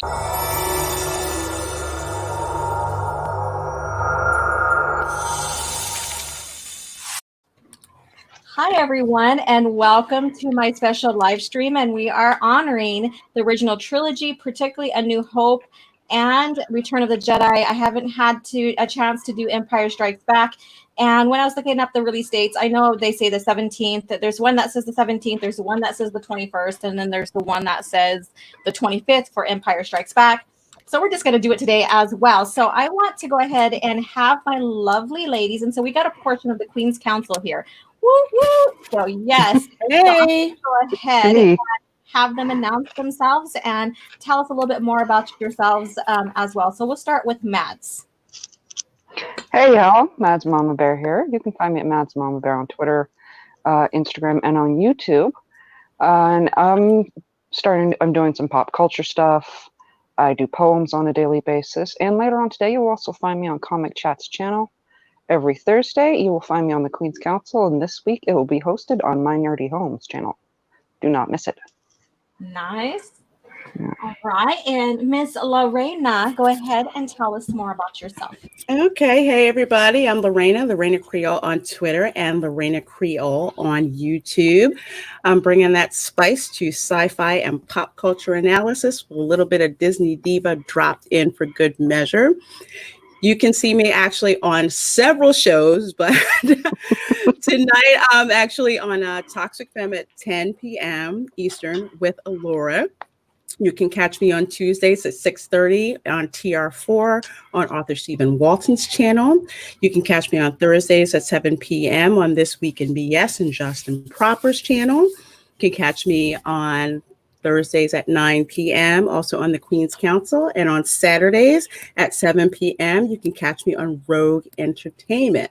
Hi, everyone, and welcome to my special live stream. And we are honoring the original trilogy, particularly A New Hope and Return of the Jedi. I haven't had a chance to do Empire Strikes Back. And when I was looking up the release dates, I know they say the 17th. There's one that says the 17th. There's one that says the 21st. And then there's the one that says the 25th for Empire Strikes Back. So we're just going to do it today as well. So I want to go ahead and have my lovely ladies. And so we got a portion of the Queen's Council here. Woo, woo. So yes, hey. So go ahead and have them announce themselves and tell us a little bit more about yourselves as well. So we'll start with Mads. Hey y'all, Mads Mama Bear here. You can find me at Mads Mama Bear on Twitter, Instagram, and on YouTube. And I'm doing some pop culture stuff. I do poems on a daily basis. And later on today, you'll also find me on Comic Chat's channel. Every Thursday, you will find me on the Queen's Council, and this week it will be hosted on My Nerdy Homes channel. Do not miss it. Nice. Yeah. All right, and Miss Lorena, go ahead and tell us more about yourself. Okay, hey everybody, I'm Reina Creole on Twitter and Reina Creole on YouTube. I'm bringing that spice to sci-fi and pop culture analysis with a little bit of Disney diva dropped in for good measure. You can see me actually on several shows, but tonight I'm actually on Toxic Femme at 10 p.m. Eastern with Allura. You can catch me on Tuesdays at 6:30 on TR4 on author Stephen Walton's channel. You can catch me on Thursdays at 7 p.m. on This Week in BS and Justin Proper's channel. You can catch me on Thursdays at 9 p.m. also on the Queen's Council, and on Saturdays at 7 p.m. you can catch me on Rogue Entertainment,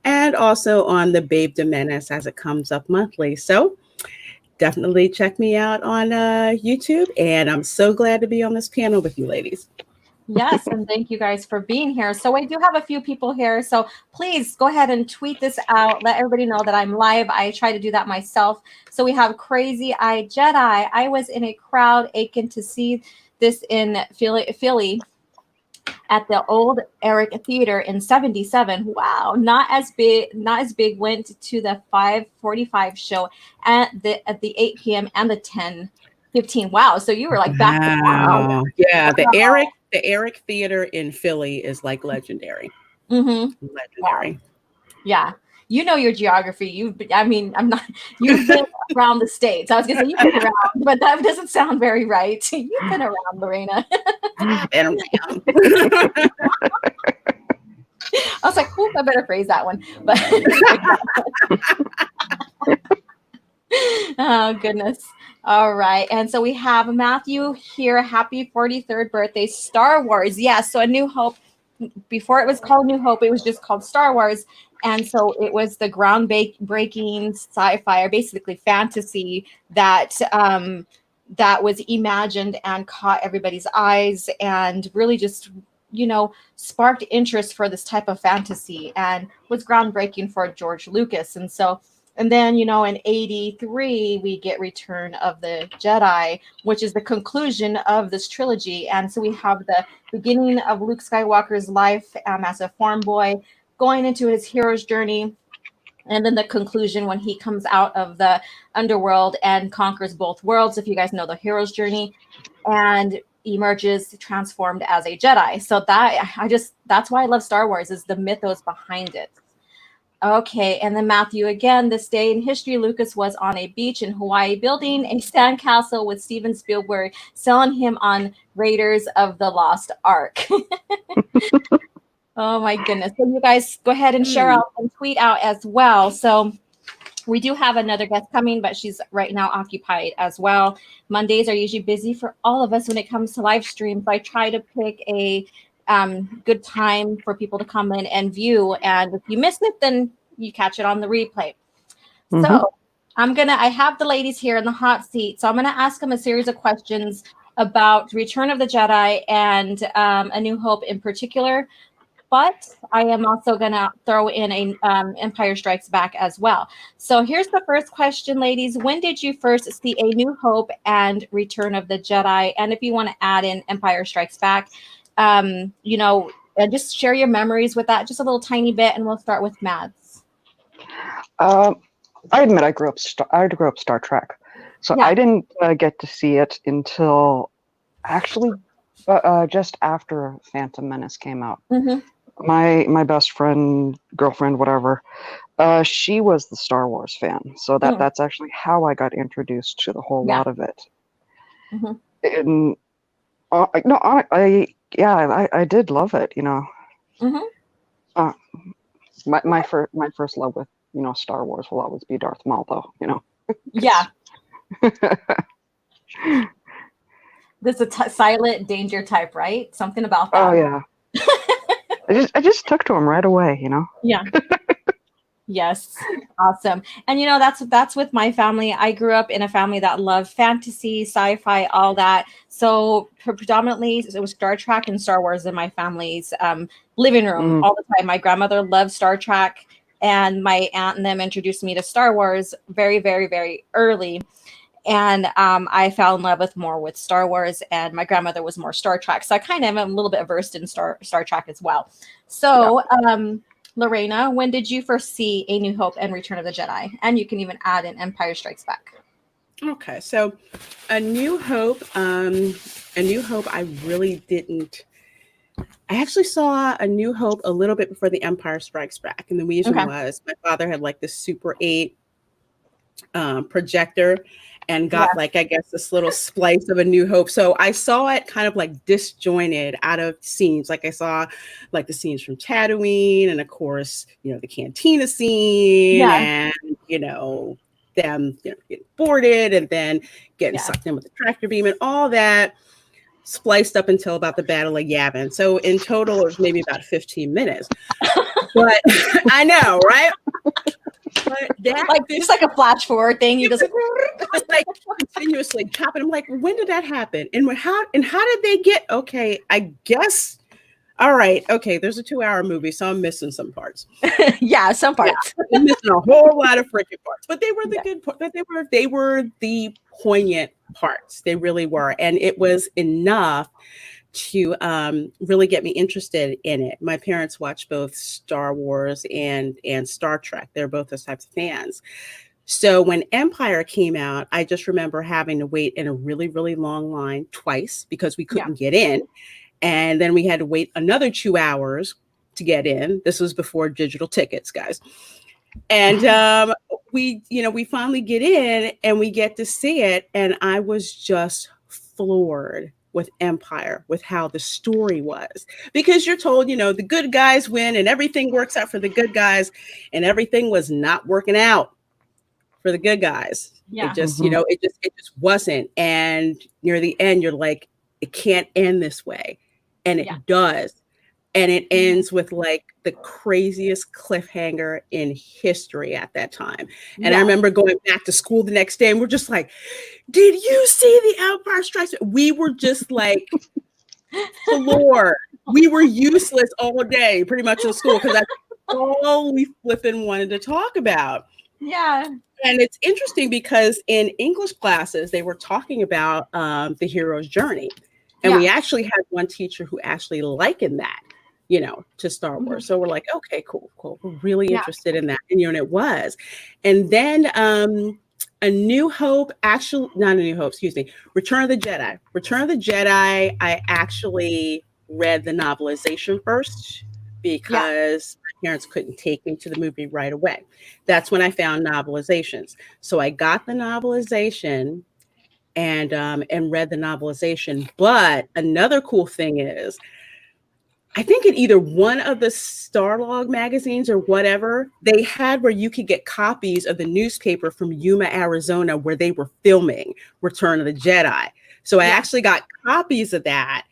and also on the Babe de Menace as it comes up monthly. So definitely check me out on YouTube, and I'm so glad to be on this panel with you ladies. Yes, and thank you guys for being here. So I do have a few people here, so please go ahead and tweet this out. Let everybody know that I'm live. I try to do that myself. So we have CrazyEyed Jedi. I was in a crowd aching to see this in Philly at the old Eric Theater in '77. Wow, not as big. Went to the 5:45 show at the 8 p.m. and the 10:15. Wow, so you were like back to wow. Yeah, the Eric Theater in Philly is like legendary. Mm-hmm. Legendary. Wow. Yeah. You know your geography. You've been around the States. I was gonna say you've been around, but that doesn't sound very right. You've been around, Lorena. I've been around. I was like, I better phrase that one. But oh goodness. All right. And so we have Matthew here. Happy 43rd birthday, Star Wars. Yes. So A New Hope. Before it was called New Hope, it was just called Star Wars. And so it was the groundbreaking sci-fi, or basically fantasy, that was imagined and caught everybody's eyes and really just, sparked interest for this type of fantasy and was groundbreaking for George Lucas. And then, in 83, we get Return of the Jedi, which is the conclusion of this trilogy. And so we have the beginning of Luke Skywalker's life as a farm boy, going into his hero's journey, and then the conclusion when he comes out of the underworld and conquers both worlds, if you guys know the hero's journey, and emerges transformed as a Jedi. So that's why I love Star Wars, is the mythos behind it. Okay, and then Matthew again. This day in history, Lucas was on a beach in Hawaii building a sandcastle with Steven Spielberg, selling him on Raiders of the Lost Ark. Oh my goodness. So you guys go ahead and share out and tweet out as well. So we do have another guest coming, but she's right now occupied as well. Mondays are usually busy for all of us when it comes to live streams. I try to pick a good time for people to come in and view. And if you missed it, then you catch it on the replay. Mm-hmm. So I have the ladies here in the hot seat. So I'm going to ask them a series of questions about Return of the Jedi and A New Hope in particular. but I am also going to throw in a Empire Strikes Back as well. So here's the first question, ladies. When did you first see A New Hope and Return of the Jedi? And if you want to add in Empire Strikes Back, you know, and just share your memories with that, just a little tiny bit, and we'll start with Mads. I admit I grew up Star Trek, so Yeah. I didn't get to see it until actually just after Phantom Menace came out. My best friend, girlfriend, whatever, she was the Star Wars fan, so that's actually how I got introduced to the whole lot of it. And no, I did love it, you know. My first love with, you know, Star Wars will always be Darth Maul, though, you know. Yeah. This is a silent danger type, right? Something about that. Oh yeah. I just took to him right away, you know. Yeah. Yes. Awesome. And you know, that's with my family. I grew up in a family that loved fantasy, sci-fi, all that. So predominantly it was Star Trek and Star Wars in my family's living room all the time. My grandmother loved Star Trek, and my aunt and them introduced me to Star Wars very, very, very early. And I fell in love with Star Wars, and my grandmother was more Star Trek. So I kind of am a little bit versed in Star Trek as well. So Lorena, when did you first see A New Hope and Return of the Jedi? And you can even add in Empire Strikes Back. Okay, so A New Hope, I really didn't. I actually saw A New Hope a little bit before The Empire Strikes Back. And the reason was my father had like this Super 8 projector and got like, I guess, this little splice of A New Hope. So I saw it kind of like disjointed out of scenes. Like I saw like the scenes from Tatooine, and of course, you know, the cantina scene, and, you know, them, you know, getting boarded and then getting sucked in with the tractor beam and all that, spliced up until about the Battle of Yavin. So in total, it was maybe about 15 minutes. But I know, right? But that, like just like a flash forward thing, you just like continuously chopping. I'm like, when did that happen? And how did they get? Okay, I guess. All right, okay. There's a 2-hour movie, so I'm missing some parts. Some parts. Yeah, I'm missing a whole lot of freaking parts, but they were the good part. They were the poignant parts. They really were, and it was enough to really get me interested in it. My parents watched both Star Wars and Star Trek. They're both those types of fans. So when Empire came out, I just remember having to wait in a really, really long line twice because we couldn't get in. And then we had to wait another 2 hours to get in. This was before digital tickets, guys. And we finally get in and we get to see it. And I was just floored with Empire, with how the story was, because you're told, you know, the good guys win and everything works out for the good guys, and everything was not working out for the good guys. It just, you know, it just wasn't. And near the end, you're like, it can't end this way. And it does. And it ends with like the craziest cliffhanger in history at that time. And I remember going back to school the next day and we're just like, did you see the Empire Strikes? We were just like floored. We were useless all day pretty much in school because that's all we flipping wanted to talk about. Yeah. And it's interesting because in English classes, they were talking about the hero's journey. And we actually had one teacher who actually likened that, you know, to Star Wars. So we're like, okay, cool. We're really interested in that. And, you know, and it was. And then A New Hope, not A New Hope, excuse me, Return of the Jedi. Return of the Jedi, I actually read the novelization first because my parents couldn't take me to the movie right away. That's when I found novelizations. So I got the novelization and read the novelization. But another cool thing is, I think in either one of the Starlog magazines or whatever, they had where you could get copies of the newspaper from Yuma, Arizona, where they were filming Return of the Jedi. So I actually got copies of that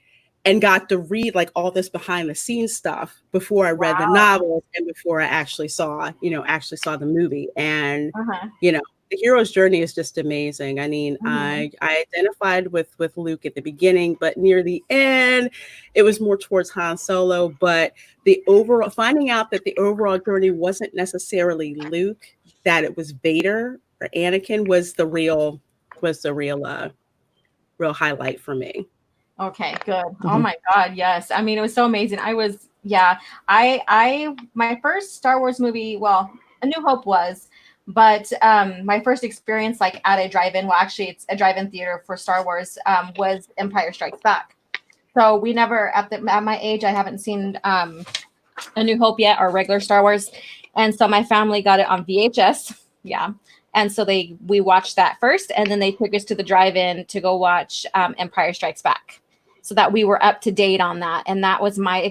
and got to read like all this behind the scenes stuff before I read the novels and before I actually saw the movie. And, you know, the hero's journey is just amazing. I mean, Mhm. I identified with Luke at the beginning, but near the end, it was more towards Han Solo. But the overall finding out that the overall journey wasn't necessarily Luke, that it was Vader or Anakin real highlight for me. Okay, good. Oh Mhm. my God, yes. I mean, it was so amazing. My first Star Wars movie, well, A New Hope was, but my first experience like at a drive-in, well, actually, it's a drive-in theater for Star Wars, was Empire Strikes Back. So we never at my age, I haven't seen A New Hope yet or regular Star Wars, and so my family got it on VHS. Yeah. And so we watched that first, and then they took us to the drive-in to go watch Empire Strikes Back, so that we were up to date on that. And that was my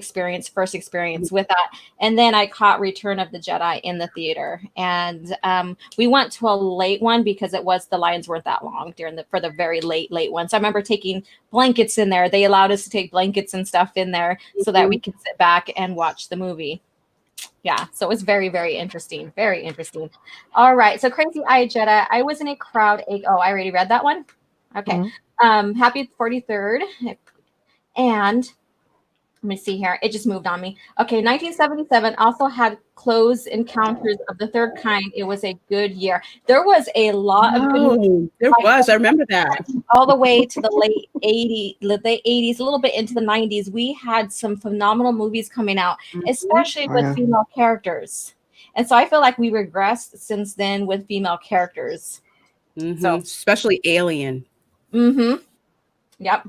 first experience with that. And then I caught Return of the Jedi in the theater, and we went to a late one because the lines weren't that long for the very late one. So I remember taking blankets in there. They allowed us to take blankets and stuff in there so that we could sit back and watch the movie. Yeah, so it was very, very interesting. Very interesting. All right, so CrazyEyed Jedi. I was in a crowd. Oh, I already read that one. Okay. Happy 43rd. And let me see here. It just moved on me. Okay, 1977 also had close encounters of the third kind. It was a good year. There was a lot of good movies. There was. I remember that. All the way to the late 80s, a little bit into the 90s. We had some phenomenal movies coming out, especially Oh, with yeah. female characters. And so I feel like we regressed since then with female characters. So, especially Alien. Yep.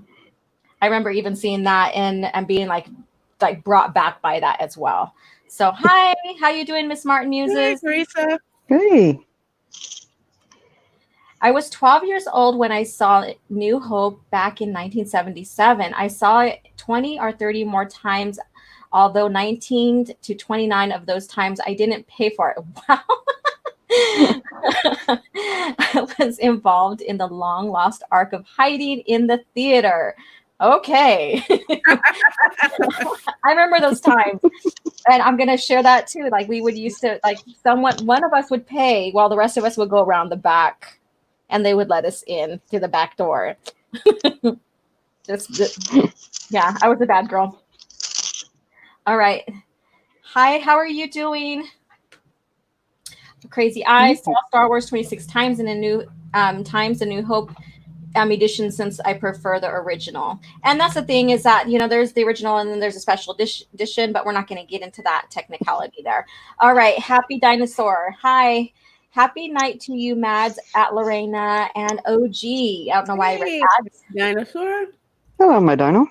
I remember even seeing that and being like brought back by that as well. So hi, how you doing, Miss Martin Muses? Hey, Teresa. Hey. I was 12 years old when I saw New Hope back in 1977. I saw it 20 or 30 more times, although 19 to 29 of those times I didn't pay for it. Wow. I was involved in the long lost arc of hiding in the theater. Okay. I remember those times. And I'm going to share that too. Like we would used to, like one of us would pay while the rest of us would go around the back and they would let us in through the back door. Yeah, I was a bad girl. All right. Hi, how are you doing? CrazyEyed saw Star Wars 26 times in A New Hope edition since I prefer the original. And that's the thing is that, there's the original and then there's a special edition, but we're not going to get into that technicality there. All right. Happy Dinosaur. Hi. Happy night to you, Mads, at Lorena, and OG. I don't know why I read that. Dinosaur. Hello, my dino.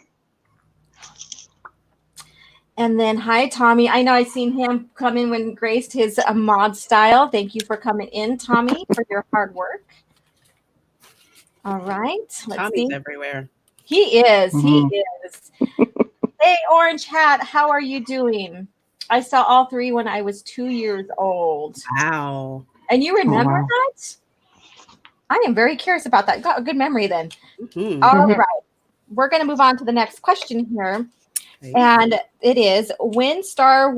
And then, hi, Tommy. I know I've seen him come in when graced his mod style. Thank you for coming in, Tommy, for your hard work. All right. Tommy's everywhere. He is. He is. Hey, Orange Hat, how are you doing? I saw all three when I was 2 years old. Wow. And you remember that? I am very curious about that. Got a good memory then. All right. We're going to move on to the next question here. And it is, which Star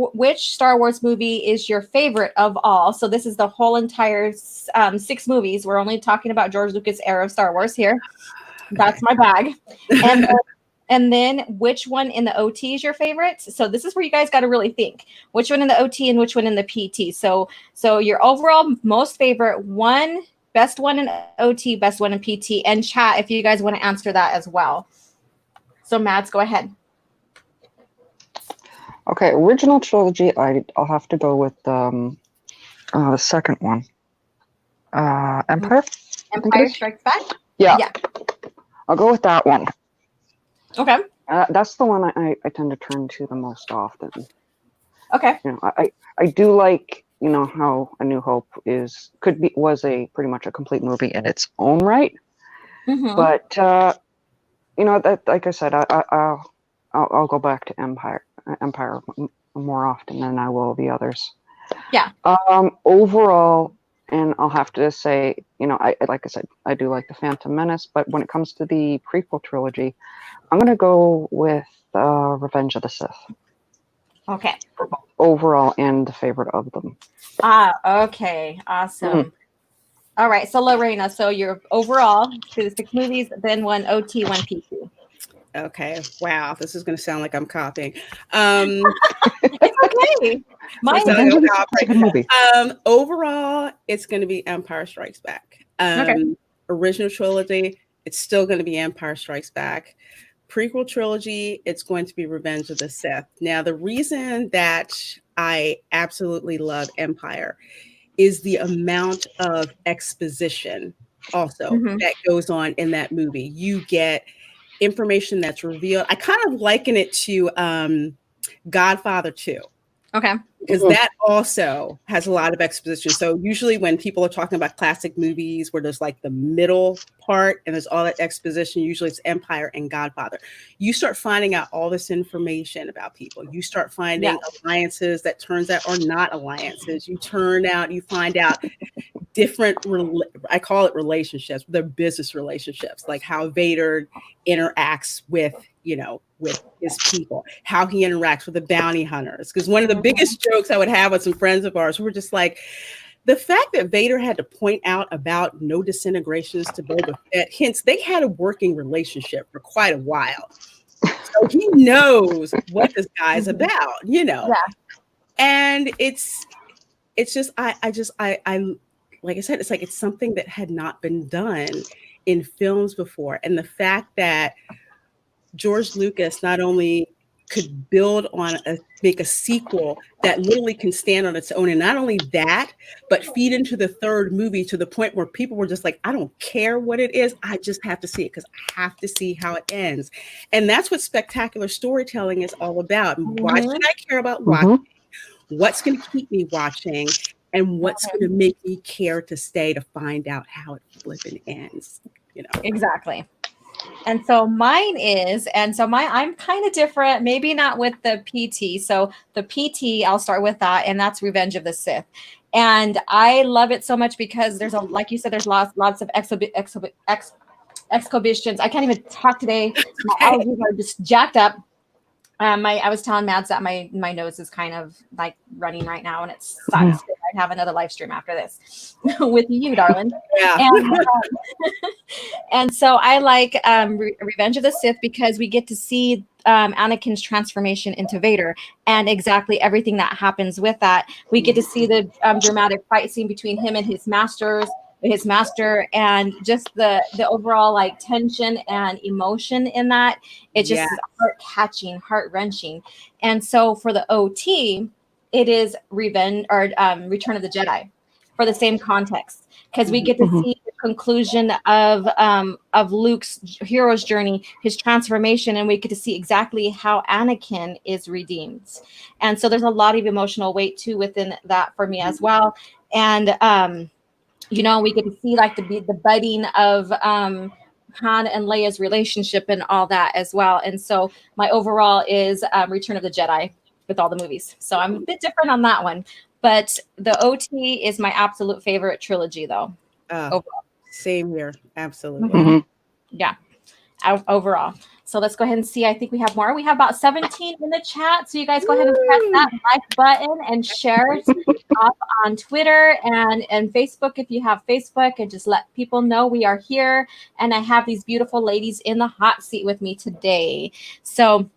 Wars movie is your favorite of all? So this is the whole entire 6 movies. We're only talking about George Lucas era of Star Wars here. That's my bag. And then which one in the OT is your favorite? So this is where you guys got to really think. Which one in the OT and which one in the PT? So your overall most favorite one, best one in OT, best one in PT, and chat if you guys want to answer that as well. So Mads, go ahead. Okay, original trilogy. I'll have to go with the second one. Empire. Empire Strikes Back. Yeah. I'll go with that one. Okay. That's the one I tend to turn to the most often. Okay. I do like how A New Hope was a pretty much a complete movie in its own right. But that, like I said, I'll go back to Empire more often than I will the others. Yeah. Overall, and I'll have to say, like I said, I do like the Phantom Menace, but when it comes to the prequel trilogy, I'm gonna go with Revenge of the Sith. Okay. Overall, and the favorite of them. Okay. Awesome. All right. So Lorena, so you're overall to the 6 movies, then one OT, one PT. Okay. Wow. This is going to sound like I'm copying. Um, It's okay. so Mine it sounds is. Revenge like of I'm the Sith is a good copying. movie. Overall, it's going to be Empire Strikes Back. Okay. Original trilogy, it's still going to be Empire Strikes Back. Prequel trilogy, it's going to be Revenge of the Sith. Now, the reason that I absolutely love Empire is the amount of exposition also Mhm. that goes on in that movie. You get information that's revealed. I kind of liken it to Godfather 2 Okay. because that also has a lot of exposition. So usually when people are talking about classic movies where there's like the middle part and there's all that exposition, usually it's Empire and Godfather. You start finding out all this information about people. You start finding alliances that turns out are not alliances. You find out different, I call it relationships, they're business relationships, like how Vader interacts with, with his people, how he interacts with the bounty hunters. Because one of the biggest jokes I would have with some friends of ours, we were just like, the fact that Vader had to point out about no disintegrations to Boba Fett, hence they had a working relationship for quite a while. So he knows what this guy's about, Yeah. And it's just, I like I said, it's like it's something that had not been done in films before. And the fact that George Lucas not only could make a sequel that literally can stand on its own, and not only that, but feed into the third movie to the point where people were just like, I don't care what it is, I just have to see it because I have to see how it ends. And that's what spectacular storytelling is all about. Why should I care about watching? What's going to keep me watching? And what's going to make me care to stay to find out how it flipping ends, Exactly. And so I'm kind of different, maybe not with the PT. So the PT, I'll start with that, and that's Revenge of the Sith. And I love it so much because like you said, there's lots of exhibitions. I can't even talk today. My allergies are just jacked up. I was telling Mads that my nose is kind of like running right now, and it sucks. I have another live stream after this with you, darling. Yeah. And so I like Revenge of the Sith because we get to see Anakin's transformation into Vader and exactly everything that happens with that. We get to see the dramatic fight scene between him and his master, and just the overall like tension and emotion in that. It just is heart-catching, heart-wrenching. And so for the OT, it is Return of the Jedi for the same context, because we get to see the conclusion of Luke's hero's journey, his transformation, and we get to see exactly how Anakin is redeemed. And so there's a lot of emotional weight too within that for me as well. And we get to see like the budding of Han and Leia's relationship and all that as well. And so my overall is Return of the Jedi with all the movies. So I'm a bit different on that one. But the OT is my absolute favorite trilogy, though. Overall. Same here. Absolutely. Yeah. Overall. So let's go ahead and see. I think we have more. We have about 17 in the chat. So you guys go ahead and press that like button and share it up on Twitter and Facebook if you have Facebook, and just let people know we are here. And I have these beautiful ladies in the hot seat with me today. So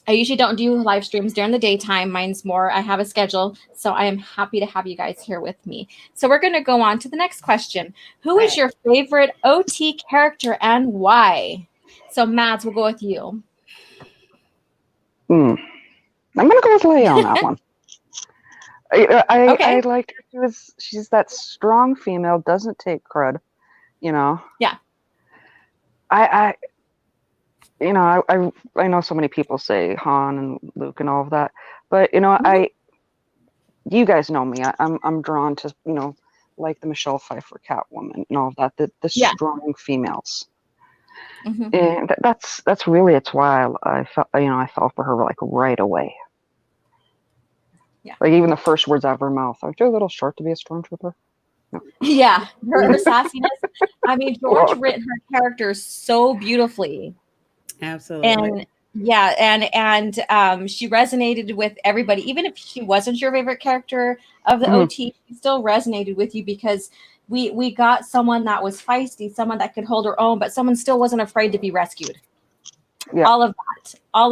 I usually don't do live streams during the daytime. Mine's more, I have a schedule. So I am happy to have you guys here with me. So we're going to go on to the next question. Who is your favorite OT character and why? So Mads, we'll go with you. I'm going to go with Leia on that one. I liked her. She's that strong female, doesn't take crud, Yeah. I know so many people say Han and Luke and all of that, but you guys know me. I'm drawn to like the Michelle Pfeiffer Catwoman and all of that. The strong females, and that's really why I felt I fell for her like right away. Yeah, like even the first words out of her mouth, "Aren't you a little short to be a stormtrooper?" No. Yeah, her sassiness. I mean, George written her character so beautifully. Absolutely. And she resonated with everybody, even if she wasn't your favorite character of the OT. She still resonated with you because we got someone that was feisty, someone that could hold her own, but someone still wasn't afraid to be rescued. Yeah. All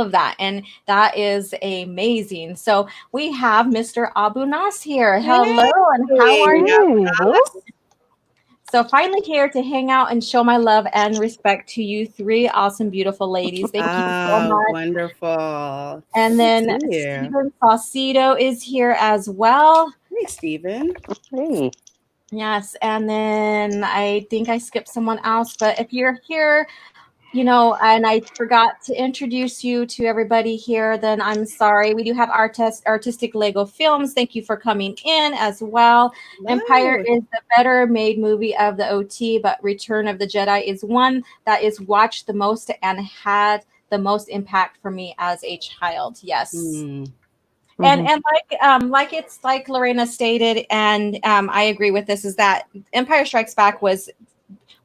of that, and that is amazing. So we have Mr. Abu Nas here. Hello, and how are you? Hey, So finally here to hang out and show my love and respect to you three awesome, beautiful ladies. Thank you so much. Wonderful. And Good to then see you. Stephen Saucedo is here as well. Hey, Stephen. hey. Yes, and then I think I skipped someone else, but if you're here, you know, and I forgot to introduce you to everybody here, then I'm sorry. We do have Artistic Lego Films. Thank you for coming in as well. Hello. Empire is the better made movie of the OT, but Return of the Jedi is one that is watched the most and had the most impact for me as a child. Yes. Mm. And like it's like Lorena stated, and I agree with this, is that Empire Strikes Back was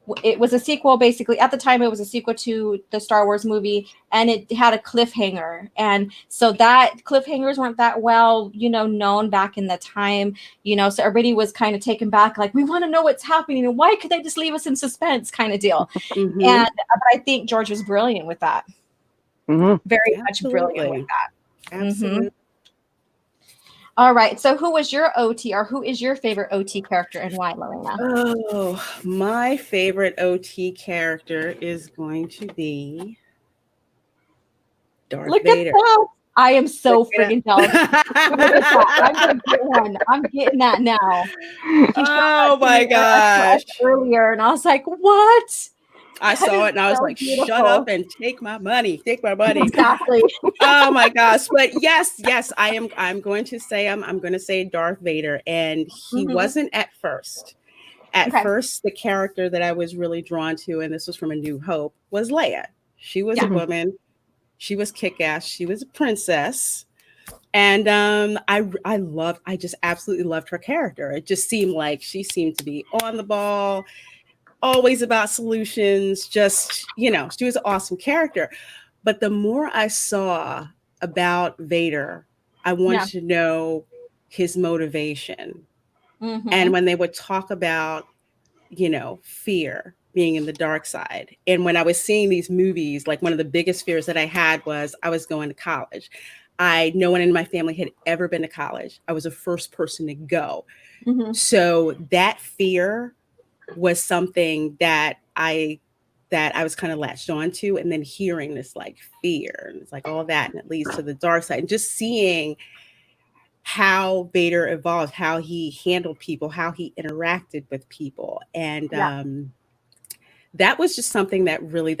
a sequel. Basically at the time it was a sequel to the Star Wars movie, and it had a cliffhanger, and so that cliffhangers weren't that well, you know, known back in the time, you know, so everybody was kind of taken back, like, we want to know what's happening and why could they just leave us in suspense kind of deal. Mhm. And but I think George was brilliant with that. Very much brilliant with that. Absolutely. All right, so who was your OT, or who is your favorite OT character and why, Lorena? Oh, my favorite OT character is going to be Darth Look Vader. at that. I am so Look at freaking jealous. Look at that. I'm gonna get one. I'm getting that now. She showed that Oh to my me gosh. earlier, and I was like, what? I That saw is it and I was so like, beautiful. shut up and take my money. Take my money. Exactly. Oh my gosh. But yes, I'm going to say Darth Vader. And he Mhm. wasn't at first. At Okay. first, the character that I was really drawn to, and this was from A New Hope, was Leia. She was Yeah. a woman. She was kick-ass. She was a princess. And I just absolutely loved her character. It just seemed like she seemed to be on the ball, always about solutions, just, you know, she was an awesome character. But the more I saw about Vader, I wanted to know his motivation. Mhm. And when they would talk about, you know, fear, being in the dark side. And when I was seeing these movies, like one of the biggest fears that I had was I was going to college. No one in my family had ever been to college. I was the first person to go. Mhm. So that fear was something that I was kind of latched onto, and then hearing this like fear and it's like all that, and it leads to the dark side, and just seeing how Vader evolved, how he handled people, how he interacted with people. And that was just something that I really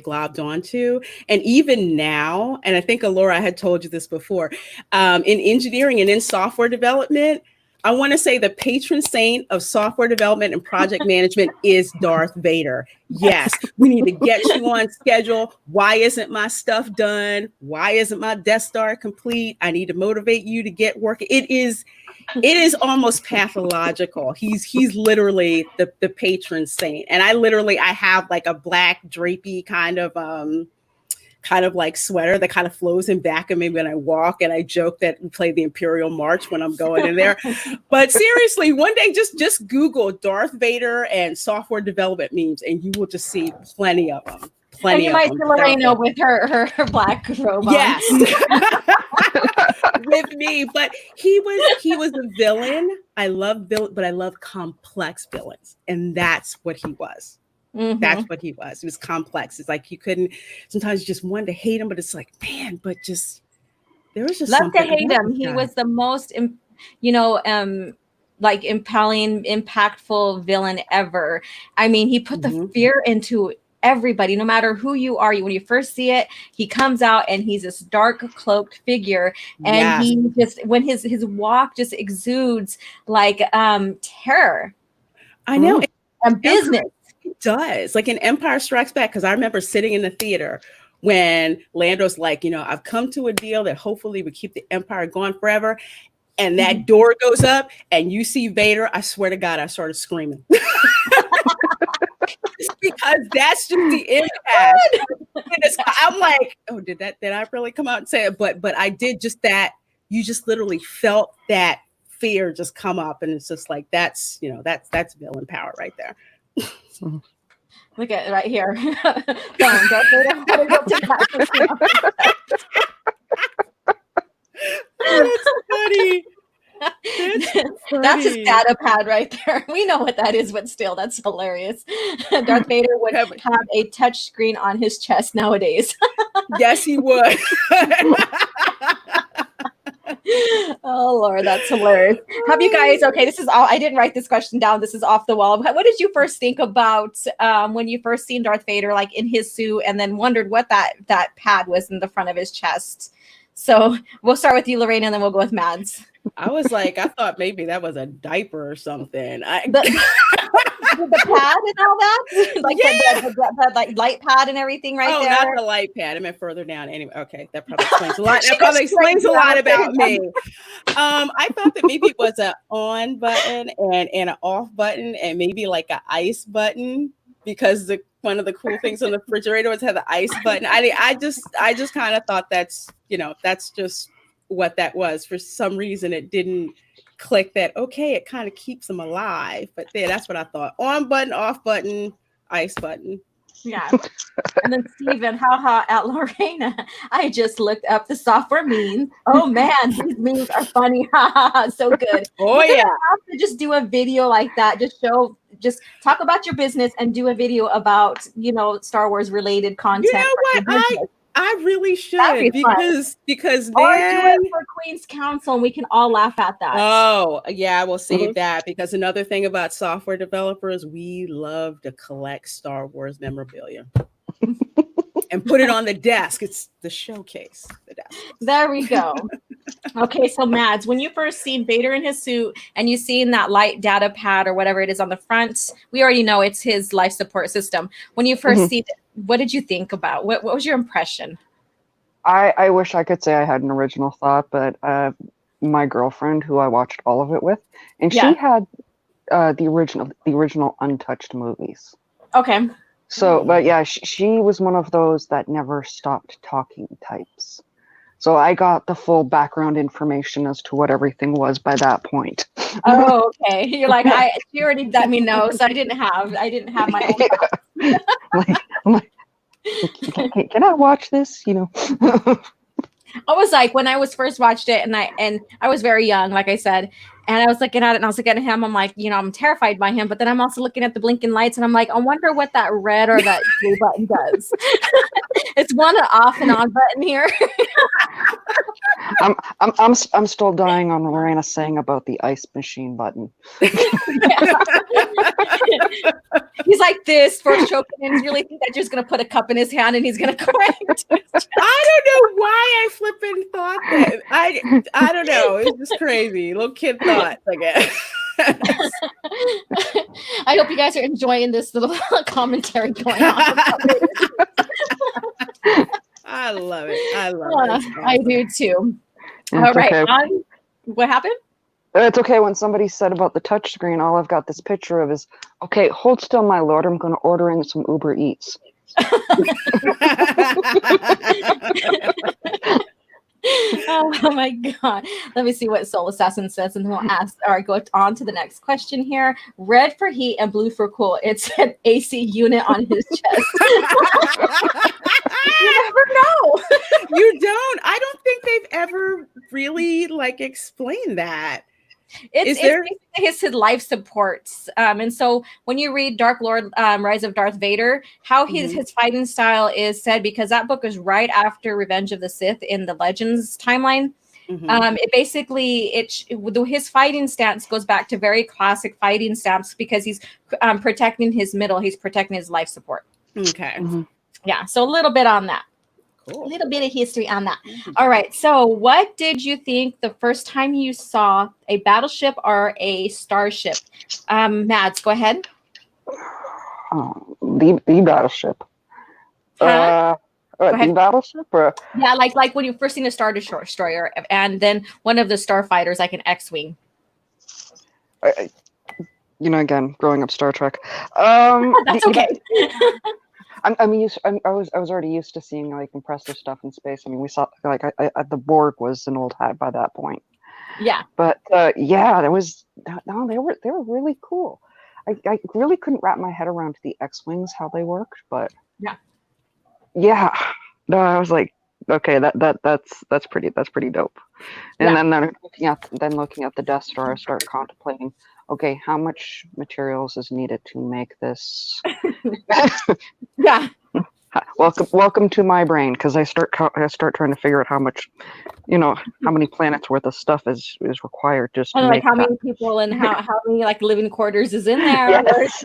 globbed onto. And even now, and I think Alora, I had told you this before, in engineering and in software development, I want to say the patron saint of software development and project management is Darth Vader. Yes, we need to get you on schedule. Why isn't my stuff done? Why isn't my Death Star complete? I need to motivate you to get work. It is almost pathological. He's literally the patron saint. And I have like a black drapey kind of like sweater that kind of flows in back of me when I walk, and I joke that we play the Imperial March when I'm going in there. But seriously, one day just Google Darth Vader and software development memes, and you will just see plenty of them. And you might see Lorena with her black robe on. Yes. With me, but he was a villain. I love but I love complex villains, and that's what he was. Mm-hmm. That's what he was. It was complex. It's like you couldn't. Sometimes you just wanted to hate him, but it's like, man, but just there was just love to something hate him. He was the most, like impelling, impactful villain ever. I mean, he put the fear into everybody, no matter who you are. When you first see it, he comes out and he's this dark cloaked figure, and he just, when his walk just exudes like terror. I know. And business. It does. Like in Empire Strikes Back, because I remember sitting in the theater when Lando's like, you know, I've come to a deal that hopefully would keep the Empire going forever. And that door goes up and you see Vader. I swear to God, I started screaming. Because that's just the impact. I'm like, oh, did I really come out and say it? But I did just that. You just literally felt that fear just come up, and it's just like that's villain power right there. Look at it right here. Bam, Darth Vader had to go to that. That's funny. That's his data pad right there. We know what that is, but still, that's hilarious. Darth Vader would have a touch screen on his chest nowadays. Yes, he would. Oh Lord, that's hilarious. Have you guys? Okay, this is all. I didn't write this question down. This is off the wall. What did you first think about when you first seen Darth Vader, like in his suit, and then wondered what that pad was in the front of his chest? So we'll start with you, Lorena, and then we'll go with Mads. I thought maybe that was a diaper or something. The pad and all that, like the like light pad and everything, right there. Oh, not the light pad. I meant further down. Anyway, okay, that probably explains a lot. That probably explains a lot about me. I thought that maybe it was an on button and an off button, and maybe like an ice button, because one of the cool things on the refrigerator was had the ice button. I just kind of thought that's just what that was. For some reason, it didn't click that, okay, it kind of keeps them alive. But yeah, that's what I thought. On button, off button, ice button. Yeah. And then Steven, haha, at Lorena, I just looked up the software memes. Oh man, these memes are funny. So good. Oh yeah. Have to just do a video like that. Just talk about your business and do a video about, Star Wars related content. You know what? I really should, because or do it for Queen's Council, and we can all laugh at that. Oh yeah, we'll save that, because another thing about software developers, we love to collect Star Wars memorabilia and put it on the desk. It's the showcase. The desk. There we go. Okay, so Mads, when you first seen Vader in his suit and you seen that light data pad or whatever it is on the front, we already know it's his life support system. When you first seen it, what did you think about? What was your impression? I wish I could say I had an original thought, but my girlfriend, who I watched all of it with, and she had the original untouched movies. Okay. So, but yeah, she was one of those that never stopped talking types. So I got the full background information as to what everything was by that point. Oh, okay. You're like, she already let me know, so I didn't have my own. I'm like, can I watch this? I was like, when I was first watched it, and I was very young, like I said, and I was looking at it, and I was looking at him. I'm like, I'm terrified by him, but then I'm also looking at the blinking lights, and I'm like, I wonder what that red or that blue button does. It's one off and on button here. I'm still dying on Lorena saying about the ice machine button. He's like this for choking, and he's really think that you're just gonna put a cup in his hand and he's gonna crank. I don't know why I flipping thought that. I don't know. It's just crazy. Little kid thoughts, I guess. I hope you guys are enjoying this little commentary going on. I love it. I love it. I do too. It's all right. okay. What happened? It's okay. When somebody said about the touchscreen, all I've got this picture of is, okay, hold still, my lord. I'm going to order in some Uber Eats. Oh my god. Let me see what Soul Assassin says, and then we'll go on to the next question here. Red for heat and blue for cool. It's an AC unit on his chest. You never know. You don't. I don't think they've ever really explained that. It's his life supports. And so when you read Dark Lord, Rise of Darth Vader, how his fighting style is said, because that book is right after Revenge of the Sith in the Legends timeline. It basically, his fighting stance goes back to very classic fighting stance, because he's protecting his middle. He's protecting his life support. Okay. Yeah. So a little bit on that. Cool. A little bit of history on that. All right. So what did you think the first time you saw a battleship or a starship? Mads, go ahead. The battleship. Huh? The battleship? Or? Yeah, like when you first seen a Star Destroyer, and then one of the starfighters, like an X-Wing. Again, growing up Star Trek. That's okay. I was already used to seeing impressive stuff in space. I mean, we saw the Borg was an old hat by that point. Yeah. But yeah, there was no, they were really cool. I really couldn't wrap my head around the X-wings how they worked, but Yeah. yeah, no, I was like, okay, that's pretty dope. And Yeah. then looking at the Death Star, I start contemplating, okay, how much materials is needed to make this? Yeah. Welcome to my brain, because I start trying to figure out how much, how many planets worth of stuff is required just to And like make how that. many people and how many like living quarters is in there. Yes.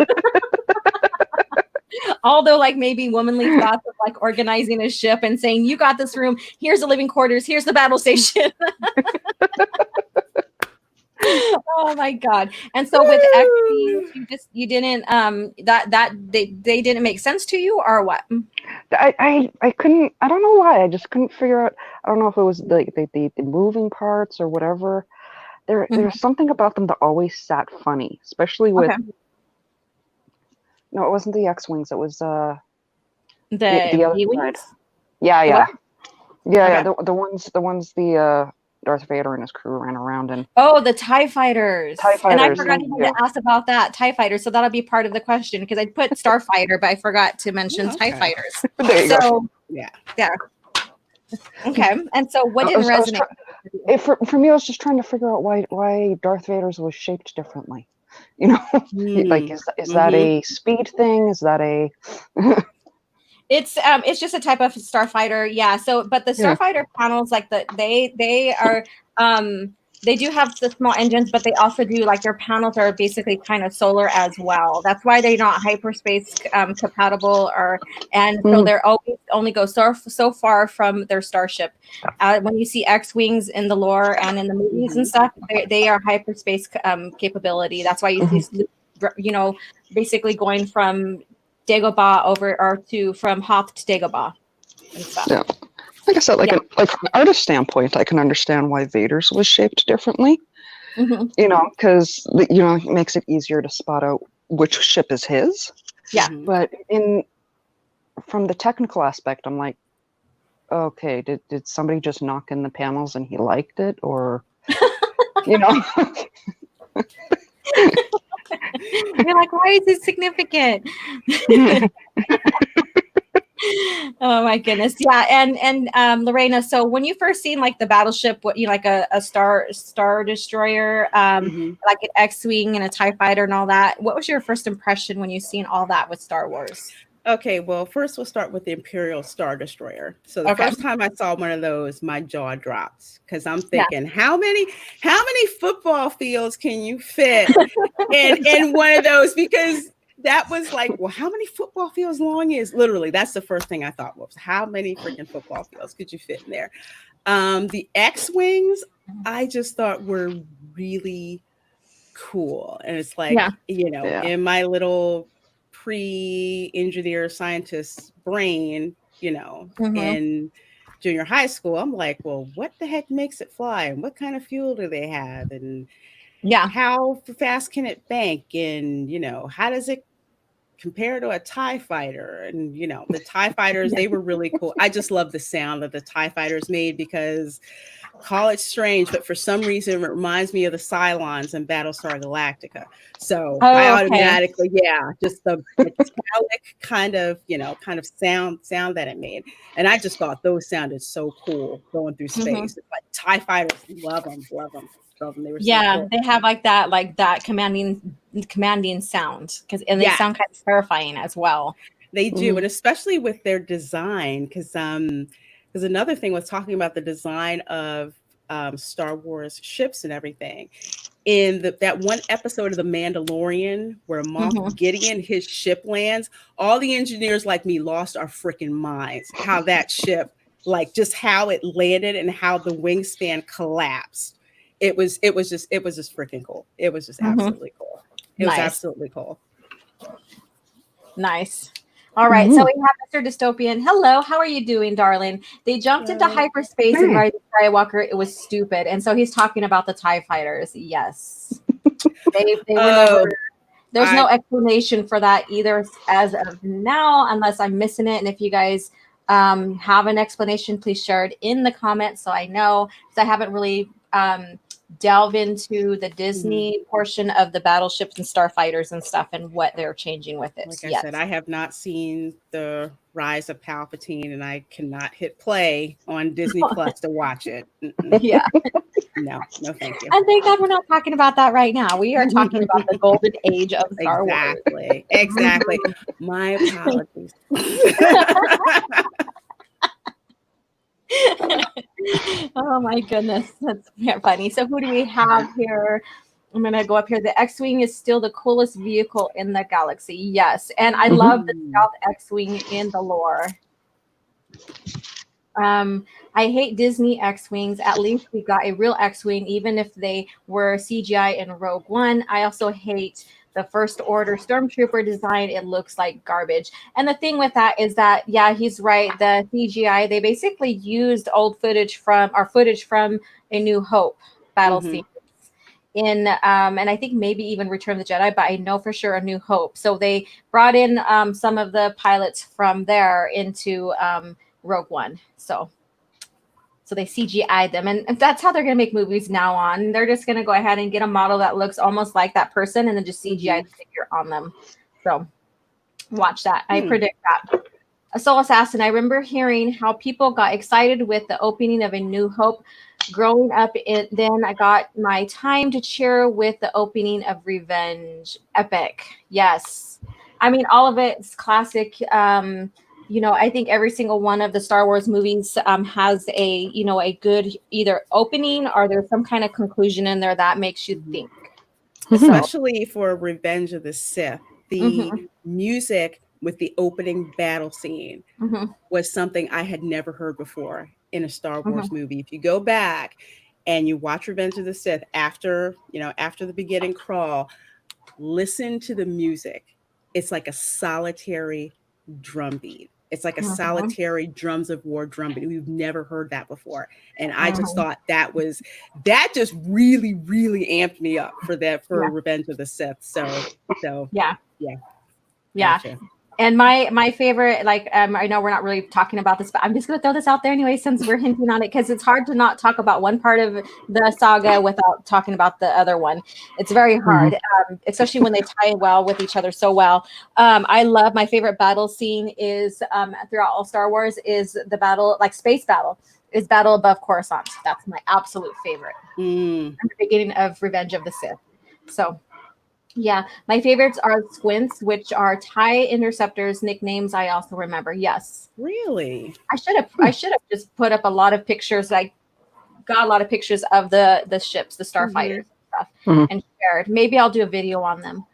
Although like maybe womanly thoughts of like organizing a ship and saying, you got this room, here's the living quarters, here's the battle station. Oh my God. And so with X, you didn't that they didn't make sense to you or what? I couldn't, I don't know why, I just couldn't figure out. I don't know if it was the moving parts or whatever. There's something about them that always sat funny, especially with no, it wasn't the X-wings, it was the other side. Yeah. The ones Darth Vader and his crew ran around in. Oh, the TIE fighters. And I forgot even yeah. to ask about that, TIE fighters. So that'll be part of the question because I put Starfighter, but I forgot to mention TIE fighters. There you go. Yeah. Okay. And so what didn't resonate? For me, I was just trying to figure out why Darth Vader's was shaped differently. Like is that a speed thing? Is that a It's just a type of starfighter, yeah. So, but the starfighter panels, like they are they do have the small engines, but they also do like their panels are basically kind of solar as well. That's why they're not hyperspace compatible, and so they're always only go so far from their starship. When you see X-wings in the lore and in the movies and stuff, they are hyperspace capability. That's why you see, basically going from Dagobah from Hoth to Dagobah and stuff. Yeah. Like I said, like from an artist standpoint, I can understand why Vader's was shaped differently. Because it makes it easier to spot out which ship is his. Yeah. But from the technical aspect, I'm like, okay, did somebody just knock in the panels and he liked it, or You're like, why is this significant? Oh my goodness. Yeah. And Lorena, so when you first seen like the battleship, what like a star destroyer, like an X-wing and a TIE fighter and all that, what was your first impression when you seen all that with Star Wars? Okay, well, first we'll start with the Imperial Star Destroyer. So the first time I saw one of those, my jaw dropped because I'm thinking, how many football fields can you fit in one of those? Because that was like, well, how many football fields long is? Literally, that's the first thing I thought was, how many freaking football fields could you fit in there? The X-wings, I just thought were really cool, and it's like, in my little pre-engineer scientist brain, in junior high school, I'm like, well, what the heck makes it fly, and what kind of fuel do they have, and how fast can it bank, and how does it compare to a TIE fighter? And the TIE fighters, they were really cool. I just love the sound that the TIE fighters made, because call it strange, but for some reason it reminds me of the Cylons in Battlestar Galactica. So I automatically, just the metallic kind of sound that it made. And I just thought those sounded so cool going through space. It's like TIE fighters, love them. They were so cool. They have like that commanding sound, and they sound kind of terrifying as well. They do, and especially with their design, because another thing was talking about the design of Star Wars ships and everything. In that one episode of The Mandalorian where Moff Gideon, his ship lands, all the engineers like me lost our freaking minds. How that ship, like just how it landed and how the wingspan collapsed. It was just freaking cool. It was just absolutely cool. It was absolutely cool. Nice. All right, so we have Mr. Dystopian. Hello, how are you doing, darling? They jumped into hyperspace and Rise of Skywalker. It was stupid. And so he's talking about the TIE fighters. Yes. They were never, there's no explanation for that either as of now, unless I'm missing it. And if you guys have an explanation, please share it in the comments so I know. Because I haven't really delve into the Disney portion of the battleships and starfighters and stuff and what they're changing with it. Like I said, I have not seen the Rise of Palpatine, and I cannot hit play on Disney Plus to watch it. Yeah. No, thank you. And thank God we're not talking about that right now. We are talking about the golden age of Star Wars. Exactly. My apologies. Oh my goodness, that's funny. So who do we have here? I'm gonna go up here. The X-wing is still the coolest vehicle in the galaxy. Yes, and I love the Stealth X-wing in the lore. I hate Disney X-wings. At least we got a real X-wing, even if they were CGI in Rogue One. I also hate the First Order Stormtrooper design. It looks like garbage. And the thing with that is that, yeah, he's right. The CGI, they basically used old footage from A New Hope battle scene. And I think maybe even Return of the Jedi, but I know for sure A New Hope. So they brought in some of the pilots from there into Rogue One. So they CGI'd them, and that's how they're going to make movies now on. They're just going to go ahead and get a model that looks almost like that person and then just CGI the figure on them. So watch that. I predict that. A Soul Assassin, I remember hearing how people got excited with the opening of A New Hope. Growing up, then I got my time to cheer with the opening of Revenge. Epic. Yes. I mean, all of it's classic. I think every single one of the Star Wars movies has a good either opening or there's some kind of conclusion in there that makes you think. Especially for Revenge of the Sith, the music with the opening battle scene was something I had never heard before in a Star Wars movie. If you go back and you watch Revenge of the Sith after the beginning crawl, listen to the music. It's like a solitary drum beat. It's like a solitary drums of war drum beat. We've never heard that before. And I just thought that just really, really amped me up for Revenge of the Sith. So yeah. Gotcha. And my favorite, I know we're not really talking about this, but I'm just going to throw this out there anyway, since we're hinting on it, because it's hard to not talk about one part of the saga without talking about the other one. It's very hard, especially when they tie well with each other so well. I love my favorite battle scene is throughout all Star Wars is the battle, space battle, is Battle Above Coruscant. That's my absolute favorite. At the beginning of Revenge of the Sith. So. Yeah, my favorites are Squints, which are TIE interceptors, nicknames I also remember. Yes. Really? I should have just put up a lot of pictures. I got a lot of pictures of the ships, the starfighters and stuff, and shared. Maybe I'll do a video on them.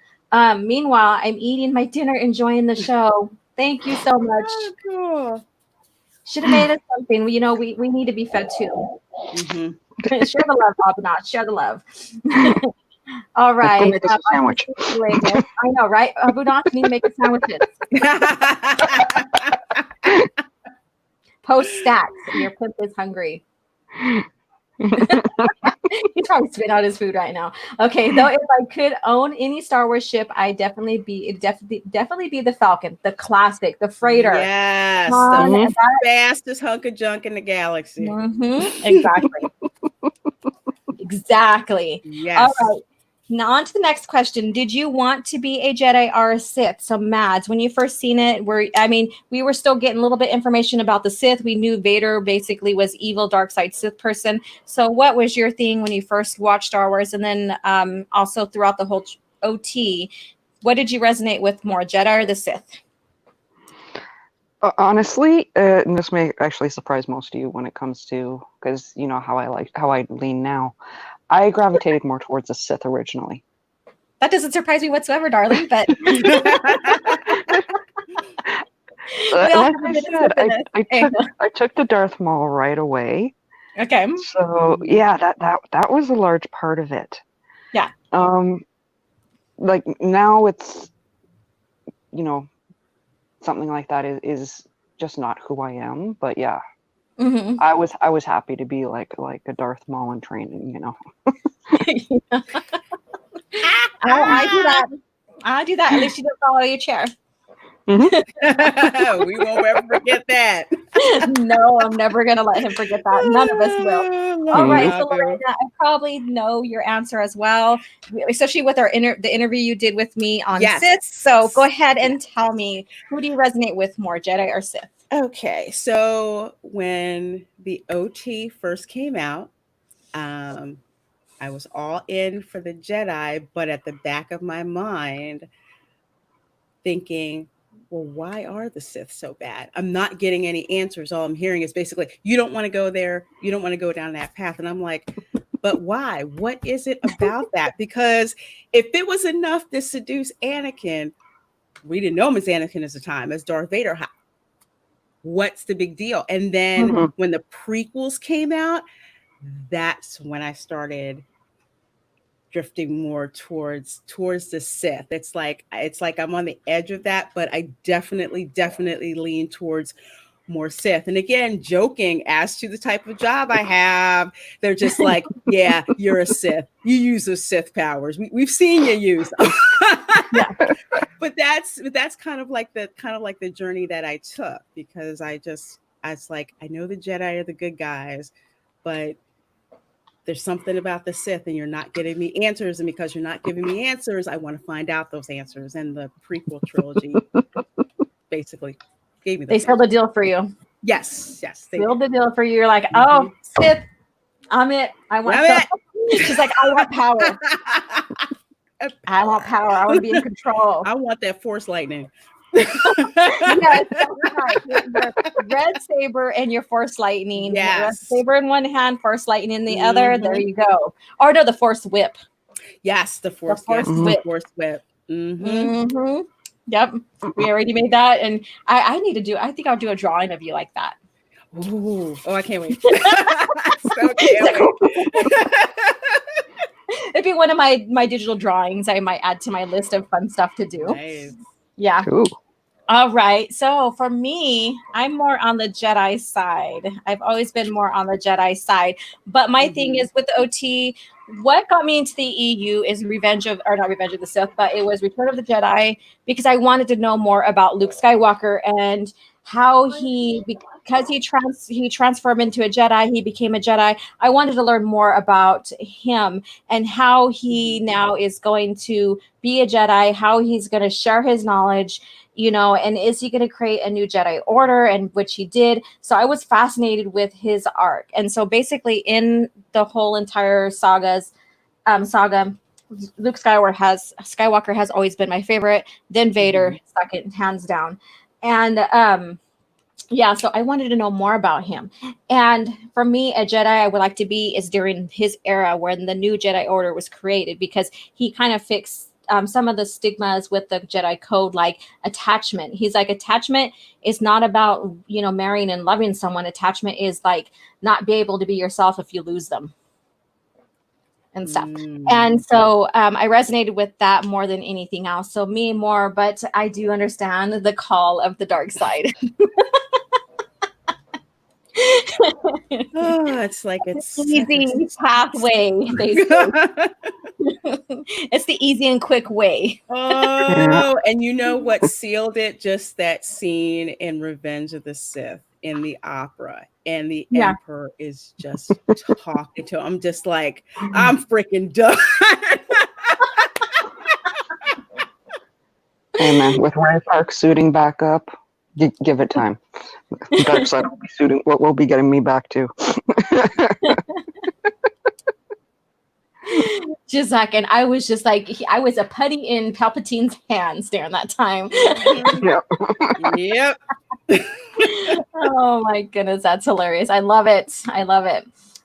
Meanwhile, I'm eating my dinner, enjoying the show. Thank you so much. Oh, cool. Should have made us something. We need to be fed too. Share the love, Abinat. Share the love. All right. Go make us a sandwich. I know, right? Abunat, you need to make us sandwiches. Post stacks. Your pimp is hungry. He's probably spitting out his food right now. Okay, though, if I could own any Star Wars ship, I'd definitely be the Falcon, the classic, the freighter. Yes, the fastest hunk of junk in the galaxy. Exactly. Exactly. Yes. All right. Now on to the next question. Did you want to be a Jedi or a Sith? So Mads, when you first seen it, we were still getting a little bit information about the Sith. We knew Vader basically was evil, dark side Sith person. So what was your thing when you first watched Star Wars? And then also throughout the whole OT, what did you resonate with more, Jedi or the Sith? Honestly, and this may actually surprise most of you when it comes to, because you know how I lean now. I gravitated more towards the Sith originally. That doesn't surprise me whatsoever, darling, but like I said, I took the Darth Maul right away. Okay. So yeah, that was a large part of it. Yeah. Like now it's, something like that is just not who I am. But yeah. I was happy to be like a Darth Maul in training, I do that. At least you don't fall out of your chair. We won't ever forget that. No, I'm never gonna let him forget that. None of us will. All right, so Love you, Lorena, I probably know your answer as well, especially with the interview you did with me on Yes. Sith. So go ahead and tell me, who do you resonate with more, Jedi or Sith? Okay, so when the OT first came out, I was all in for the Jedi, but at the back of my mind, thinking, well, why are the Sith so bad? I'm not getting any answers. All I'm hearing is basically, you don't want to go there. You don't want to go down that path. And I'm like, but why? What is it about that? Because if it was enough to seduce Anakin, we didn't know him as Anakin at the time, as Darth Vader. What's the big deal? And then when the prequels came out, that's when I started drifting more towards the Sith. It's like I'm on the edge of that, but I definitely lean towards more Sith. And again, joking as to the type of job I have, they're just like, yeah, you're a Sith. You use those Sith powers. We've seen you use them. Yeah. But that's kind of like the journey that I took, because I was like, I know the Jedi are the good guys, but there's something about the Sith and you're not getting me answers. And because you're not giving me answers, I want to find out those answers. And the prequel trilogy basically gave me those They sealed the deal for you. Yes. Sealed the deal for you. You're like, oh, Sith, I'm it. I want She's like, I want power. I want power. I want to be in control. I want that Force lightning. Yes, that's right. Your red saber and your Force lightning. Yes. Red saber in one hand, Force lightning in the other. There you go. Or no, the Force whip. Yes, the Force whip. The Force whip. Yep, we already made that, and I think I'll do a drawing of you like that. Ooh. Oh, I can't wait. So can't wait. It'd be one of my digital drawings I might add to my list of fun stuff to do. Nice. Yeah. Cool. All right. So for me, I'm more on the Jedi side. I've always been more on the Jedi side. But my thing is with the OT, what got me into the EU is not Revenge of the Sith, but it was Return of the Jedi, because I wanted to know more about Luke Skywalker and how because he transformed into a Jedi, he became a Jedi. I wanted to learn more about him and how he now is going to be a Jedi, how he's going to share his knowledge, and is he going to create a new Jedi Order, and which he did. So I was fascinated with his arc. And so basically in the whole entire saga, Luke Skywalker has always been my favorite, then Vader, second, hands down. And so I wanted to know more about him. And for me, a Jedi I would like to be is during his era when the new Jedi Order was created, because he kind of fixed some of the stigmas with the Jedi code, like attachment. He's like, attachment is not about, marrying and loving someone. Attachment is like not be able to be yourself if you lose them and stuff. And so I resonated with that more than anything else. So me more, but I do understand the call of the dark side. It's like it's easy pathway. It's the easy and quick way. And you know what sealed it? Just that scene in Revenge of the Sith in the opera, and the Emperor is just talking to him. I'm just like, I'm freaking done. Amen. With Ray Park suiting back up, give it time. The dark side will be suiting. What will be getting me back to? Just like, and I was just like, I was a putty in Palpatine's hands during that time. Yep. Oh my goodness, that's hilarious. I love it.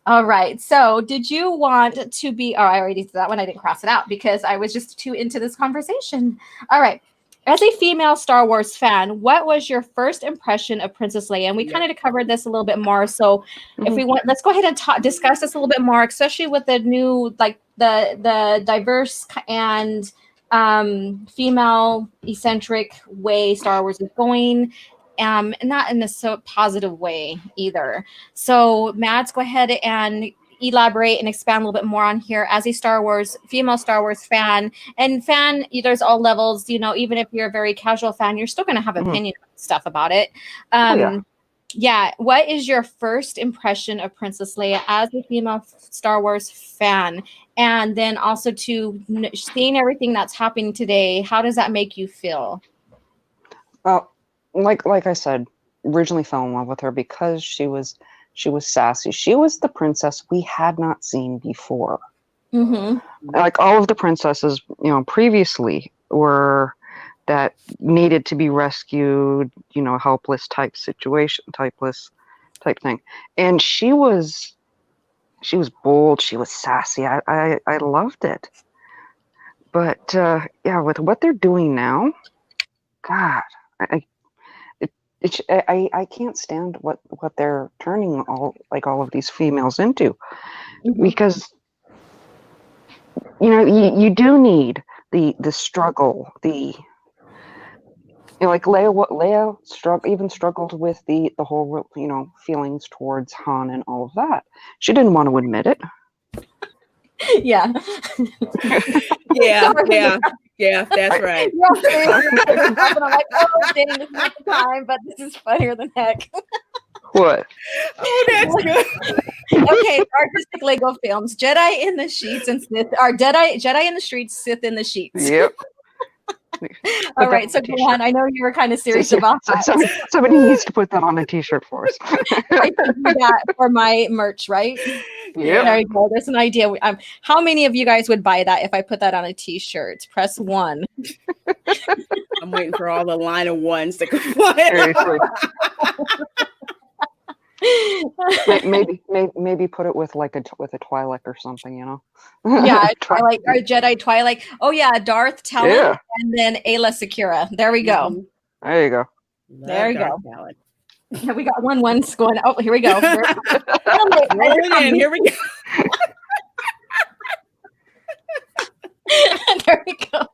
All right. So did you want to be, I already did that one. I didn't cross it out because I was just too into this conversation. All right. As a female Star Wars fan, what was your first impression of Princess Leia? And we kind of covered this a little bit more. So if we want, let's go ahead and discuss this a little bit more, especially with the new, like the diverse and female eccentric way Star Wars is going. Not in a so positive way either. So Mads, go ahead and elaborate and expand a little bit more on here as a female Star Wars fan, and there's all levels, even if you're a very casual fan, you're still going to have opinion stuff about it. Yeah. What is your first impression of Princess Leia as a female Star Wars fan? And then also seeing everything that's happening today, how does that make you feel? Well, like I said, originally fell in love with her because she was sassy. She was the princess we had not seen before. Like all of the princesses, previously were that needed to be rescued, helpless type situation, type thing. And she was bold. She was sassy. I loved it. But with what they're doing now, God, I can't stand what they're turning all of these females into, because you do need the struggle, like Leia struggled with the whole feelings towards Han and all of that. She didn't want to admit it. Yeah. Yeah, that's right. I'm like, oh, dang, this is not the time, but this is funnier than heck. What? Oh, that's good. Okay, artistic Lego films. Jedi in the sheets and Sith are Jedi in the streets, Sith in the sheets. Yep. All right, so go on. I know you were kind of serious about that. Somebody needs to put that on a t-shirt for us. I can do that for my merch, right? Yeah. There you go. There's an idea. How many of you guys would buy that if I put that on a t-shirt? Press 1. I'm waiting for all the line of ones to come. Maybe put it with a Twi'lek or something, Yeah, Twilight or Jedi Twilight. Oh yeah, Darth Talon, and then Ayla Secura. There we go. There you go. There you go. Yeah, we got one's going. Oh, here we go. Here we go. There we go.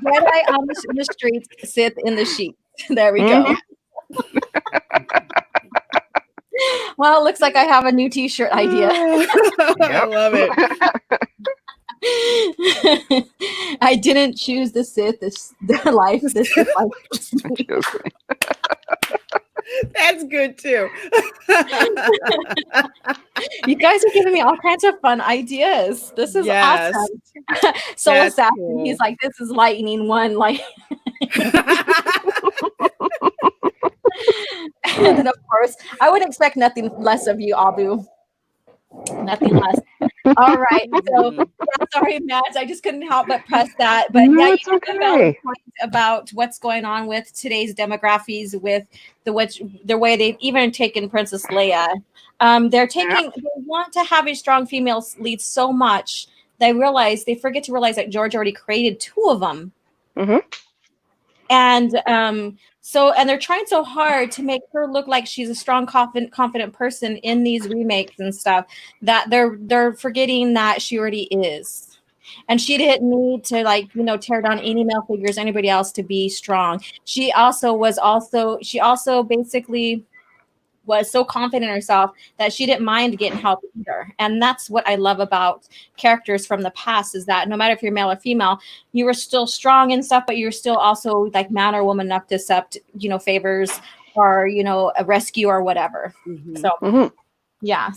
Jedi on the streets, Sith in the sheets. There we go. Well, it looks like I have a new t-shirt idea. I love it. I didn't choose the Sith, the life. This Sith life. That's good too. You guys are giving me all kinds of fun ideas. This is awesome. Soul Assassin. Cool. He's like, this is lightning one. Like. And then, of course, I would expect nothing less of you, Abu. Nothing less. All right. So, sorry, Mads. I just couldn't help but press that. But no, you okay. Point about what's going on with today's demographics, with the way they've even taken Princess Leia. They want to have a strong female lead so much they forget to realize that George already created 2 of them. And they're trying so hard to make her look like she's a strong, confident person in these remakes and stuff that they're forgetting that she already is. And she didn't need to tear down any male figures, anybody else to be strong. She also basically was so confident in herself that she didn't mind getting help either. And that's what I love about characters from the past, is that no matter if you're male or female, you were still strong and stuff, but you're still also like man or woman enough to accept, favors or, a rescue or whatever. Yeah.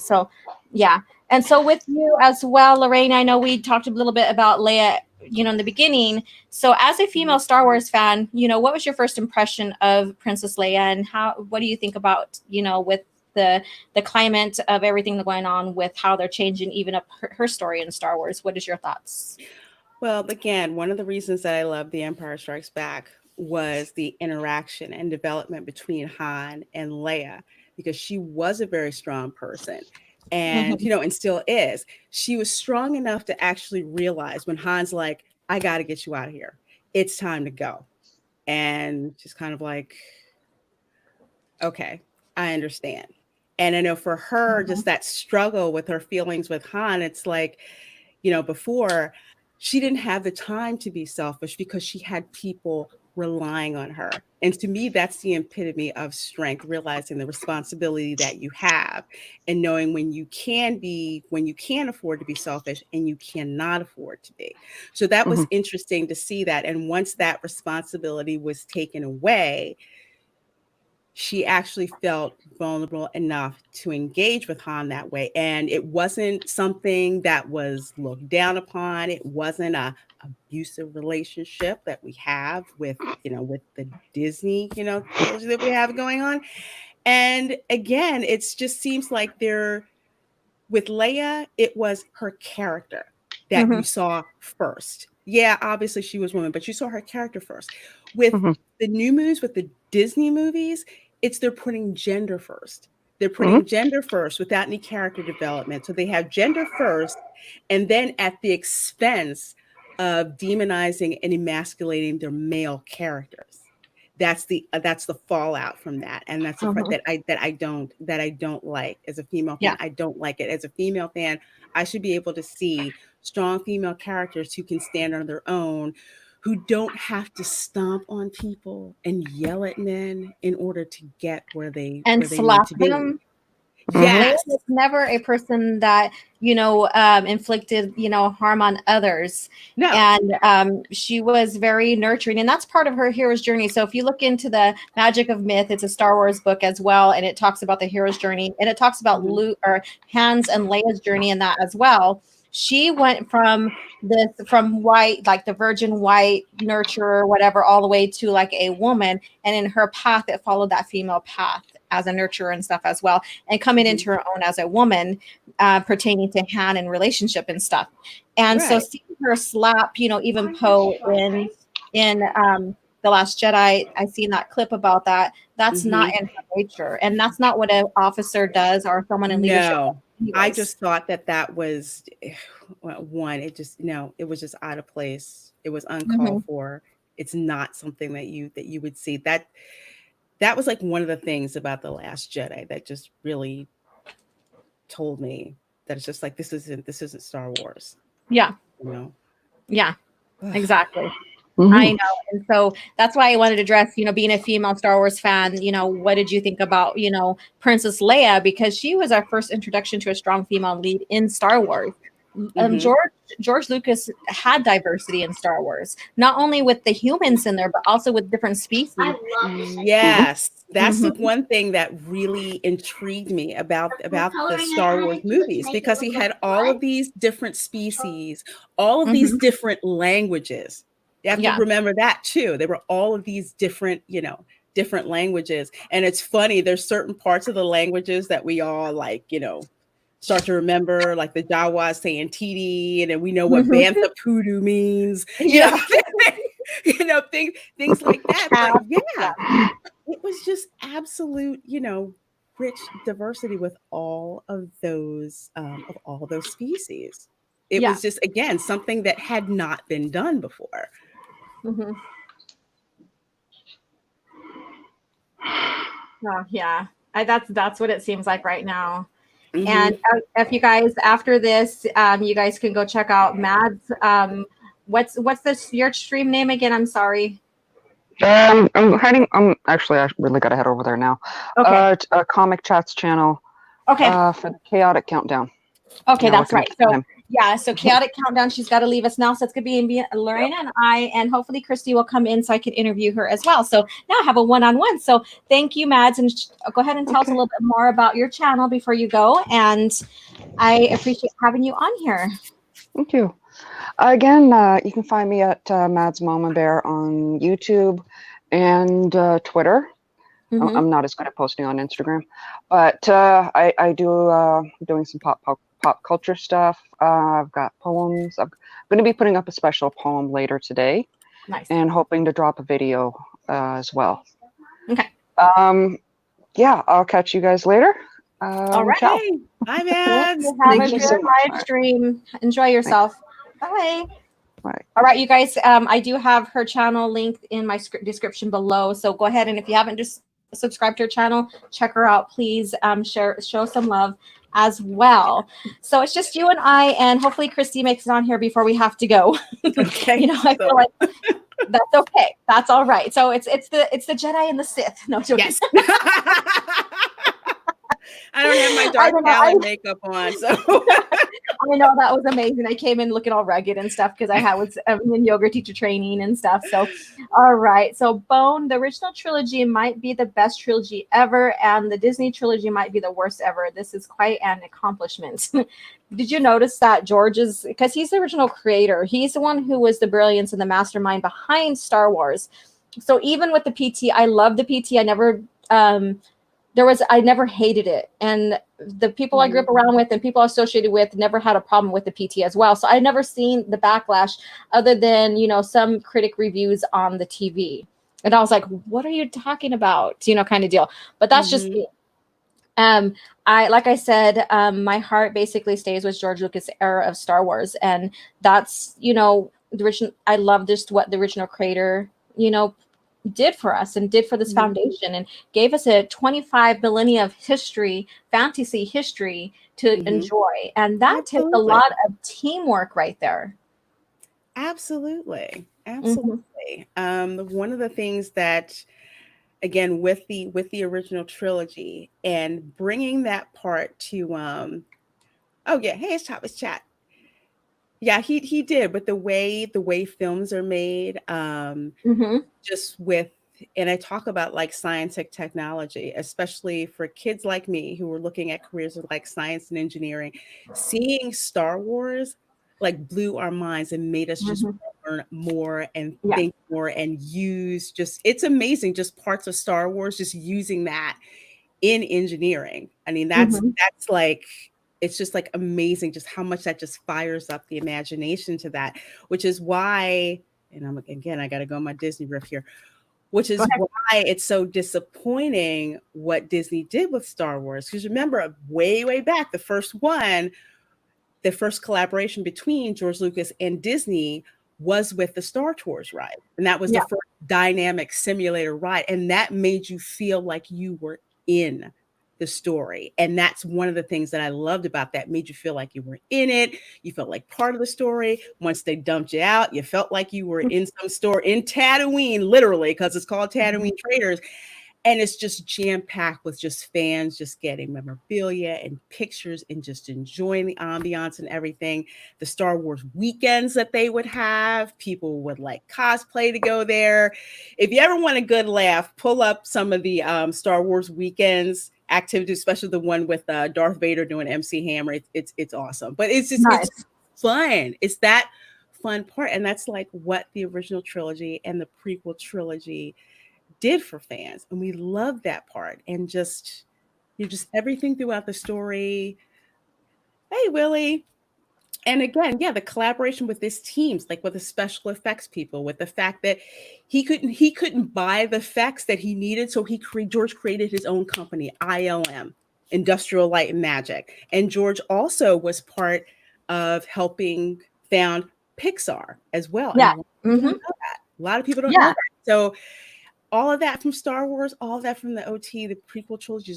And so with you as well, Lorraine, I know we talked a little bit about Leia, in the beginning. So as a female Star Wars fan, what was your first impression of Princess Leia, and what do you think about, with the climate of everything going on with how they're changing even up her story in Star Wars? What is your thoughts? Well, again, one of the reasons that I love The Empire Strikes Back was the interaction and development between Han and Leia, because she was a very strong person. And, and still is. She was strong enough to actually realize when Han's like, I got to get you out of here. It's time to go. And she's kind of like, okay, I understand. And I know for her, just that struggle with her feelings with Han, it's like, before she didn't have the time to be selfish because she had people relying on her. And to me, that's the epitome of strength, realizing the responsibility that you have and knowing when you can afford to be selfish and you cannot afford to be. So that was interesting to see that. And once that responsibility was taken away, she actually felt vulnerable enough to engage with Han that way. And it wasn't something that was looked down upon. It wasn't a abusive relationship that we have with the Disney, trilogy that we have going on. And again, it just seems like with Leia, it was her character that you saw first. Yeah, obviously she was a woman, but you saw her character first. With the new movies, with the Disney movies, they're putting gender first. They're putting gender first without any character development. So they have gender first, and then at the expense of demonizing and emasculating their male characters. That's the fallout from that, and that's the part that I don't like as a female fan. I don't like it as a female fan. I should be able to see strong female characters who can stand on their own, who don't have to stomp on people and yell at men in order to get where they slap need to be. them. Yes. Leia was never a person that, inflicted, harm on others. No. And she was very nurturing. And that's part of her hero's journey. So if you look into the Magic of Myth, it's a Star Wars book as well. And it talks about the hero's journey. And it talks about Han's and Leia's journey in that as well. She went from white, like the virgin white nurturer, whatever, all the way to like a woman. And in her path, it followed that female path as a nurturer and stuff as well, and coming into her own as a woman, pertaining to Han and relationship and stuff. And so seeing her slap, even Poe in The Last Jedi, I seen that clip about that. That's not in her nature, and that's not what an officer does or someone in leadership. No, I just thought that was one. It was just out of place. It was uncalled for. It's not something that you would see. That was like one of the things about The Last Jedi that just really told me that it's just like this isn't Star Wars. Yeah. Yeah, exactly. Mm-hmm. I know. And so that's why I wanted to address, being a female Star Wars fan, what did you think about, Princess Leia? Because she was our first introduction to a strong female lead in Star Wars. George Lucas had diversity in Star Wars, not only with the humans in there, but also with different species. Yes, that's the one thing that really intrigued me about the Star Wars movies, because he had all of these different species, all of these different languages. You have to remember that too. There were all of these different languages, and it's funny. There's certain parts of the languages that we all start to remember, like the Jawas saying TD, and then we know what Bantha Poodoo means. Things like that. But it was just absolute, rich diversity with all of those species. It was just, again, something that had not been done before. Oh, yeah, that's what it seems like right now. And if you guys, after this, you guys can go check out Mads. What's your stream name again? I'm sorry. I really got to head over there now. Okay. Comic Chats channel. Okay. For the Chaotic Countdown. Okay, that's right. So Chaotic Countdown, she's got to leave us now. So it's going to be Lorena and I, and hopefully Christy will come in so I can interview her as well. So now I have a one-on-one. So thank you, Mads. And go ahead and tell us a little bit more about your channel before you go. And I appreciate having you on here. Thank you. Again, you can find me at Mads Mama Bear on YouTube and Twitter. I'm not as good at posting on Instagram, but I do doing some pop culture stuff. I've got poems. I'm going to be putting up a special poem later today. Nice. And hoping to drop a video as well. Okay. I'll catch you guys later. All right. Ciao. Bye, Mads. Have a good live stream. Enjoy yourself. Bye. Bye. All right, you guys. I do have her channel linked in my description below. So go ahead, and if you haven't just subscribed to her channel, check her out. Please show some love as well. So it's just you and I, and hopefully Christy makes it on here before we have to go. Okay. I feel like That's okay. That's all right. So it's the Jedi and the Sith. No joking. Yes. I don't have my I dark don't know. palette makeup on, so I know that was amazing. I came in looking all rugged and stuff because I was in yoga teacher training and stuff. So, all right. So, Bone, the original trilogy might be the best trilogy ever, and the Disney trilogy might be the worst ever. This is quite an accomplishment. Did you notice that George is, because he's the original creator, he's the one who was the brilliance and the mastermind behind Star Wars. So, even with the PT, I love the PT. I never hated it. And the people I grew up around with and people associated with never had a problem with the PT as well. So I never seen the backlash other than, some critic reviews on the TV. And I was like, what are you talking about? Kind of deal. But that's just me. Like I said, my heart basically stays with George Lucas era of Star Wars. And that's, the original, I love just what the original creator, did for us and did for this foundation and gave us a 25 millennia of history, fantasy history to enjoy. And that takes a lot of teamwork right there. Absolutely. One of the things that, again, with the original trilogy and bringing that part to, oh yeah, hey, it's chat. Yeah, he did, but the way films are made, just with, and I talk about like science and technology, especially for kids like me who are looking at careers of like science and engineering, seeing Star Wars like blew our minds and made us just learn more and think more and use it's amazing, just parts of Star Wars, just using that in engineering. I mean, that's like, it's just like amazing just how much that just fires up the imagination to that, which is why, and I got to go on my Disney riff here, which is why it's so disappointing what Disney did with Star Wars. Because remember, way back, the first collaboration between George Lucas and Disney was with the Star Tours ride. And that was the first dynamic simulator ride. And that made you feel like you were in the story. And that's one of the things that I loved about that. Made you feel like you were in it. You felt like part of the story. Once they dumped you out, you felt like you were in some store in Tatooine, literally, because it's called Tatooine Traders. And it's just jam-packed with just fans just getting memorabilia and pictures and just enjoying the ambiance and everything. The Star Wars weekends that they would have, people would like cosplay to go there. If you ever want a good laugh, pull up some of the Star Wars weekends activities, especially the one with Darth Vader doing MC Hammer. It's awesome. But it's just it's fun. It's that fun part. And that's like what the original trilogy and the prequel trilogy did for fans, and we love that part. And just everything throughout the story. Hey, Willie. And again, the collaboration with his teams, like with the special effects people, with the fact that he couldn't buy the effects that he needed, so George created his own company, ILM, Industrial Light and Magic. And George also was part of helping found Pixar as well. Yeah, and a lot of people don't know that. So all of that from Star Wars, all of that from the OT, the prequel trilogy,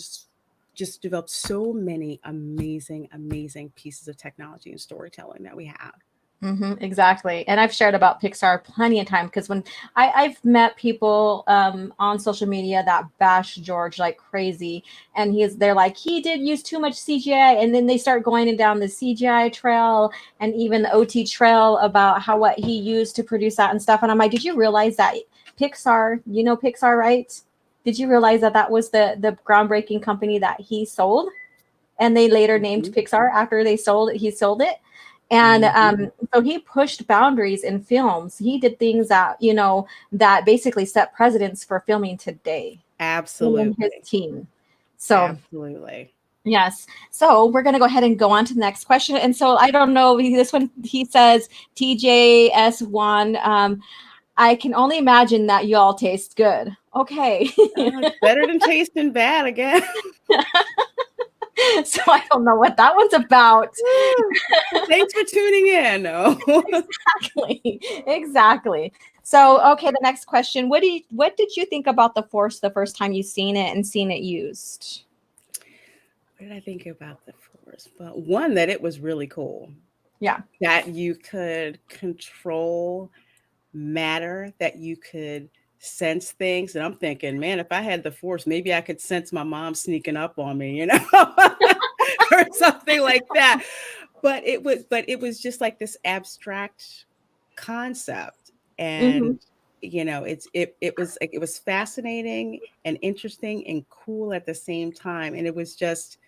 just developed so many amazing pieces of technology and storytelling that we have. Exactly. And I've shared about Pixar plenty of time because when I've met people on social media that bash George like crazy, and they're like, he did use too much CGI, and then they start going down the CGI trail and even the OT trail about what he used to produce that and stuff. And I'm like, did you realize that Pixar, Pixar, right? Did you realize that was the groundbreaking company that he sold, and they later named Pixar after he sold it? And so he pushed boundaries in films. He did things that, that basically set precedents for filming today. Absolutely. His team. So absolutely. Yes. So we're going to go ahead and go on to the next question. And so I don't know, this one, he says, TJS1, I can only imagine that you all taste good. Okay. It's better than tasting bad, again. So I don't know what that one's about. Thanks for tuning in. No. Exactly. So, okay, the next question. What did you think about the Force the first time you seen it used? What did I think about the Force? Well, one, that it was really cool. Yeah. That you could control matter that you could sense things. And I'm thinking, man, if I had the Force, maybe I could sense my mom sneaking up on me, you know, or something like that. But it was just like this abstract concept. Mhm. And it was fascinating and interesting and cool at the same time. And it was just,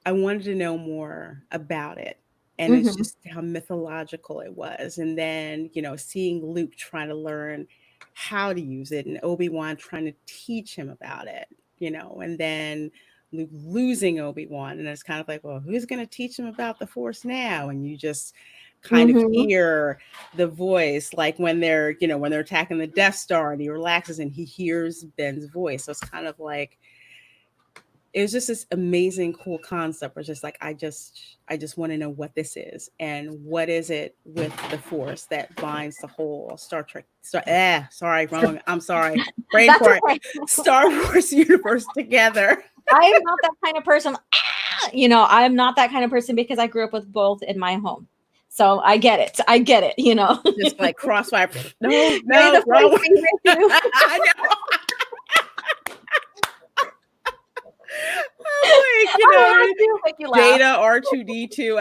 I wanted to know more about it. And it's Mhm. just how mythological it was. And then, seeing Luke trying to learn how to use it and Obi-Wan trying to teach him about it, and then Luke losing Obi-Wan. And it's kind of like, well, who's going to teach him about the Force now? And you just kind of Mhm. hear the voice, like when they're attacking the Death Star and he relaxes and he hears Ben's voice. So it's kind of like, it was just this amazing, cool concept. It's just like, I just want to know what this is and what is it with the Force that binds the whole I'm sorry, brain That's fart, okay. Star Wars universe together. I am not that kind of person. I'm not that kind of person because I grew up with both in my home. So I get it. Just like crossfire. No, May the wrong. Force be with you. I know. Make you laugh. Data R2D2.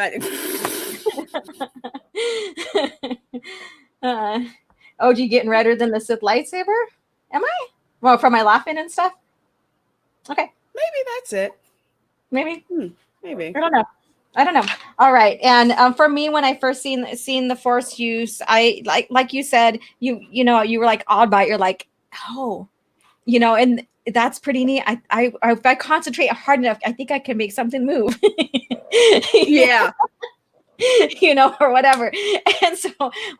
OG getting redder than the Sith lightsaber? Am I? Well, from my laughing and stuff? Okay. Maybe that's it. Maybe. Maybe. I don't know. All right. And for me, when I first seen the Force use, I like you said, you were like awed by it. You're like, oh, and that's pretty neat. I if I concentrate hard enough, I think I can make something move. Yeah. Or whatever. And so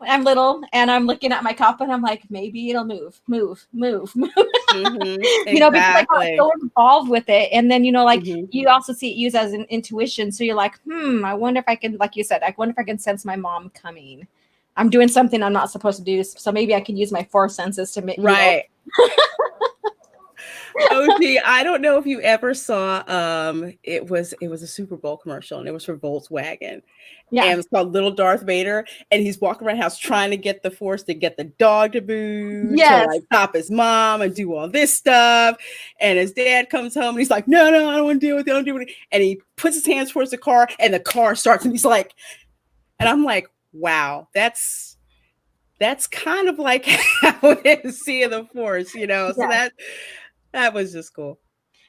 I'm little and I'm looking at my cup and I'm like, maybe it'll move. Mm-hmm. Because I got so involved with it. And then, Mm-hmm. you also see it used as an intuition. So you're like, I wonder if I can, like you said, I wonder if I can sense my mom coming. I'm doing something I'm not supposed to do. So maybe I can use my 4 senses to make right. OG, I don't know if you ever saw it was a Super Bowl commercial and it was for Volkswagen. Yeah. And it was called Little Darth Vader. And he's walking around the house trying to get the Force to get the dog to move, to like stop his mom and do all this stuff. And his dad comes home and he's like, no, I don't want to deal with it. I don't do it. And he puts his hands towards the car and the car starts and he's like, and I'm like, wow, that's kind of like how it is seeing the Force, So that was just cool.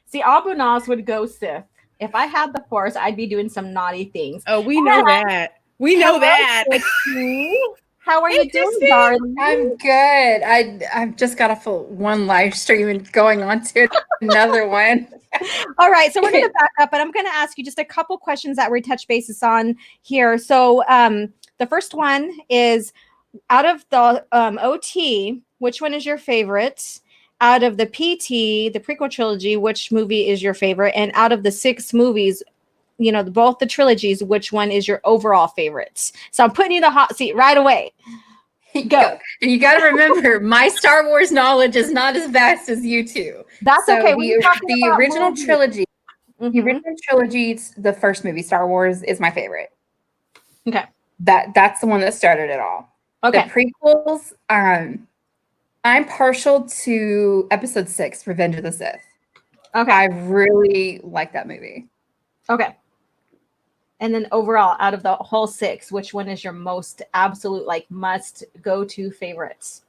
See, Abu Nas would go Sith. If I had the Force, I'd be doing some naughty things. Oh, we know that. We know that. How are you doing, darling? I'm good. I've just got off one live stream and going on to another one. All right, so we're going to back up, and I'm going to ask you just a couple questions that we touch bases on here. So the first one is, out of the OT, which one is your favorite? Out of the PT, the prequel trilogy, which movie is your favorite? And out of the 6 movies, both the trilogies, which one is your overall favorites? So I'm putting you in the hot seat right away. Go. And you got to remember, my Star Wars knowledge is not as vast as you two. That's so okay. The original movies. trilogy, Mm-hmm. the original trilogies, the first movie, Star Wars, is my favorite. Okay. That's the one that started it all. Okay. The prequels, I'm partial to Episode 6, Revenge of the Sith. Okay. I really like that movie. Okay. And then overall, out of the whole 6, which one is your most absolute, like, must go-to favorites?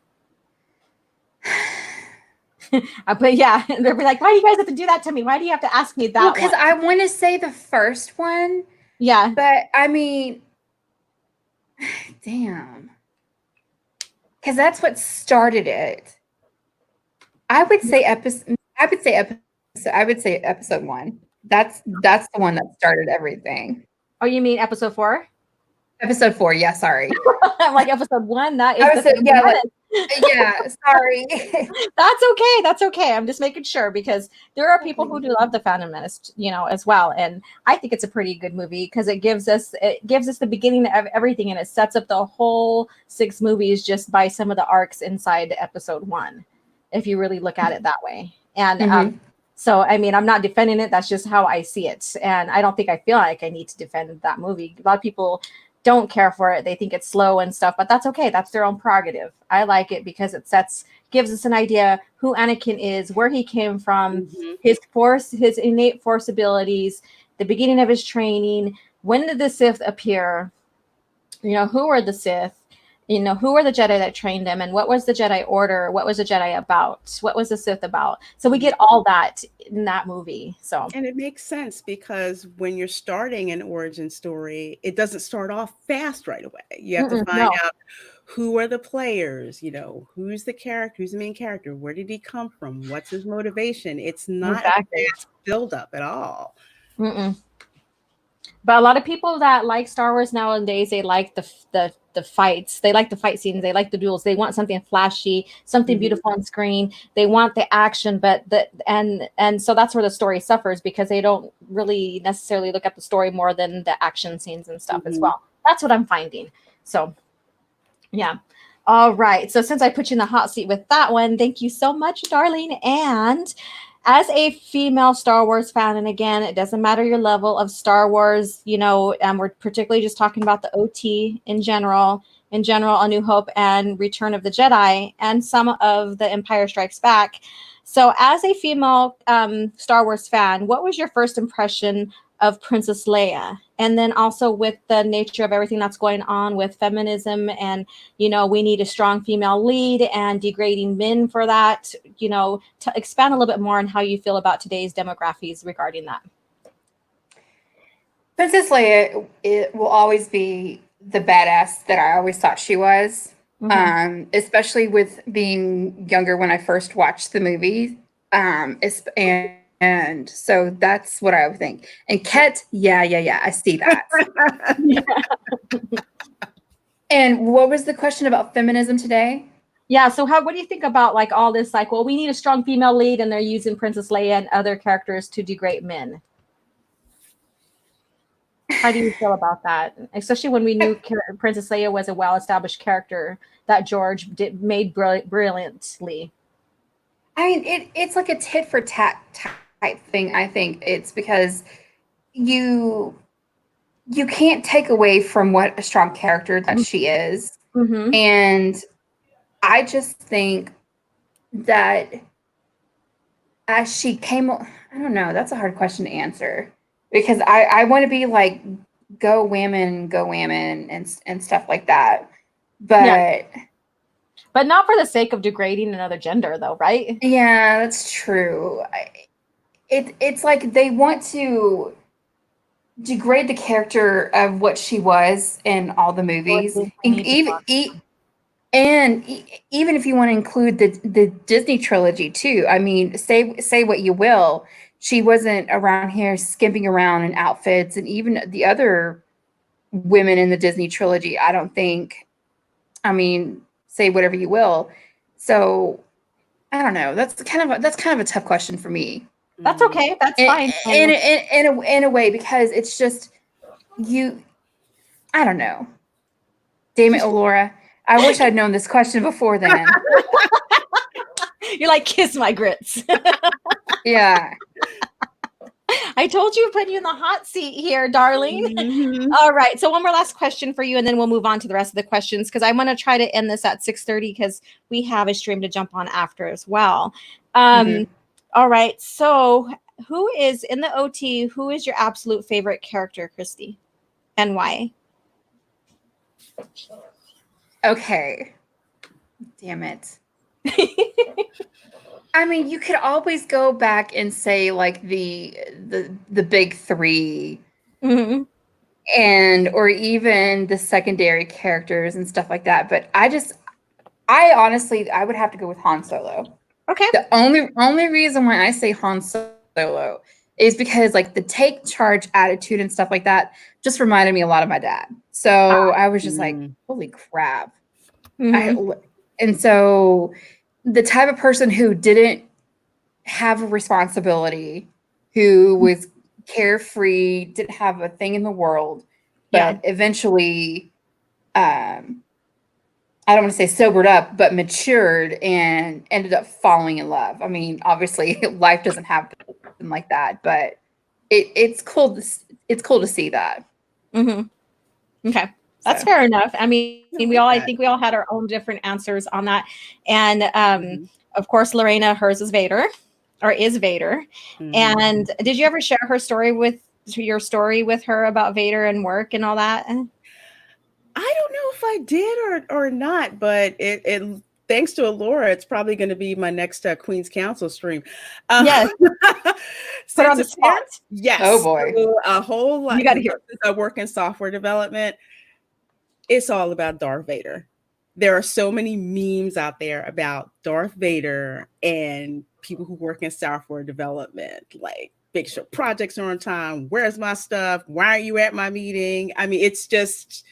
But yeah, they'll be like, why do you guys have to do that to me? Why do you have to ask me that? Because I want to say the first one. Yeah. But I mean, damn. Because that's what started it. I would say episode 1. That's the one that started everything. Oh, you mean episode 4? Episode 4, yeah, sorry. I'm like, episode 1, that is sorry. That's okay. I'm just making sure, because there are people who do love the Phantom Menace, as well. And I think it's a pretty good movie because it gives us the beginning of everything, and it sets up the whole 6 movies just by some of the arcs inside episode 1, if you really look at it that way. And so, I mean, I'm not defending it. That's just how I see it. And I don't think I feel like I need to defend that movie. A lot of people don't care for it. They think it's slow and stuff, but that's okay. That's their own prerogative. I like it because it gives us an idea who Anakin is, where he came from, his innate force abilities, the beginning of his training. When did the Sith appear? Who are the Sith? Who are the Jedi that trained them, and what was the Jedi Order? What was the Jedi about? What was the Sith about? So we get all that in that movie. So, and it makes sense because when you're starting an origin story, it doesn't start off fast right away. You have to find out who are the players, who's the character, who's the main character, where did he come from, what's his motivation. It's not a fast buildup at all. But a lot of people that like Star Wars nowadays, they like the fights. They like the fight scenes. They like the duels. They want something flashy, something beautiful on screen. They want the action, but and so that's where the story suffers because they don't really necessarily look at the story more than the action scenes and stuff as well. That's what I'm finding. So, yeah. All right. So since I put you in the hot seat with that one, thank you so much, darling. And as a female Star Wars fan, and again, it doesn't matter your level of Star Wars, we're particularly just talking about the OT in general, A New Hope and Return of the Jedi, and some of the Empire Strikes Back. So as a female Star Wars fan, what was your first impression of Princess Leia? And then also with the nature of everything that's going on with feminism and, we need a strong female lead and degrading men for that, to expand a little bit more on how you feel about today's demographics regarding that. Princess Leia, it will always be the badass that I always thought she was, especially with being younger when I first watched the movie. And so that's what I would think. And Ket, yeah, I see that. And what was the question about feminism today? Yeah, so what do you think about like all this, like, well, we need a strong female lead and they're using Princess Leia and other characters to degrade men? How do you feel about that? Especially when we knew Princess Leia was a well-established character that George made brilliantly. I mean, it's like a tit for tat type thing. I think it's because you can't take away from what a strong character that she is. And I just think that as she came, I don't know, that's a hard question to answer because I want to be like, go women and stuff like that. But but not for the sake of degrading another gender though, right? Yeah, that's true. It's like they want to degrade the character of what she was in all the movies. And even if you want to include the Disney trilogy too, I mean, say what you will, she wasn't around here skimping around in outfits, and even the other women in the Disney trilogy, I don't think. I mean, say whatever you will. So I don't know. That's kind of a tough question for me. That's okay. That's fine. In a way, because it's just I don't know. Damn it, Laura. I wish I'd known this question before then. You're like, kiss my grits. Yeah. I told you, put you in the hot seat here, darling. All right. So one more last question for you, and then we'll move on to the rest of the questions because I want to try to end this at 6:30 because we have a stream to jump on after as well. All right. So who is in the OT? Who is your absolute favorite character, Christy, and why? Okay. Damn it. I mean, you could always go back and say like the big three, and or even the secondary characters and stuff like that. But I honestly would have to go with Han Solo. Okay. The only reason why I say Han Solo is because like the take charge attitude and stuff like that just reminded me a lot of my dad. So I was just like, holy crap. And so the type of person who didn't have a responsibility, who was carefree, didn't have a thing in the world, but eventually, I don't want to say sobered up, but matured and ended up falling in love. I mean, obviously life doesn't happen like that, but it's cool to see that. Okay. That's So. fair enough. I mean, I that. think we all had our own different answers on that. And Mhm. of course, Lorena, hers is Vader, or is Vader. Mhm. And did you ever share your story with her about Vader and work and all that? I don't know if I did or not, but it thanks to Alora, it's probably going to be my next Queen's Council stream. Yes. Put her on Since the spot. yes, Oh boy, so a whole lot. You got to hear. Since I work in software development, it's all about Darth Vader. There are so many memes out there about Darth Vader and people who work in software development, like make sure projects are on time. Where's my stuff? Why are you at my meeting? I mean, it's just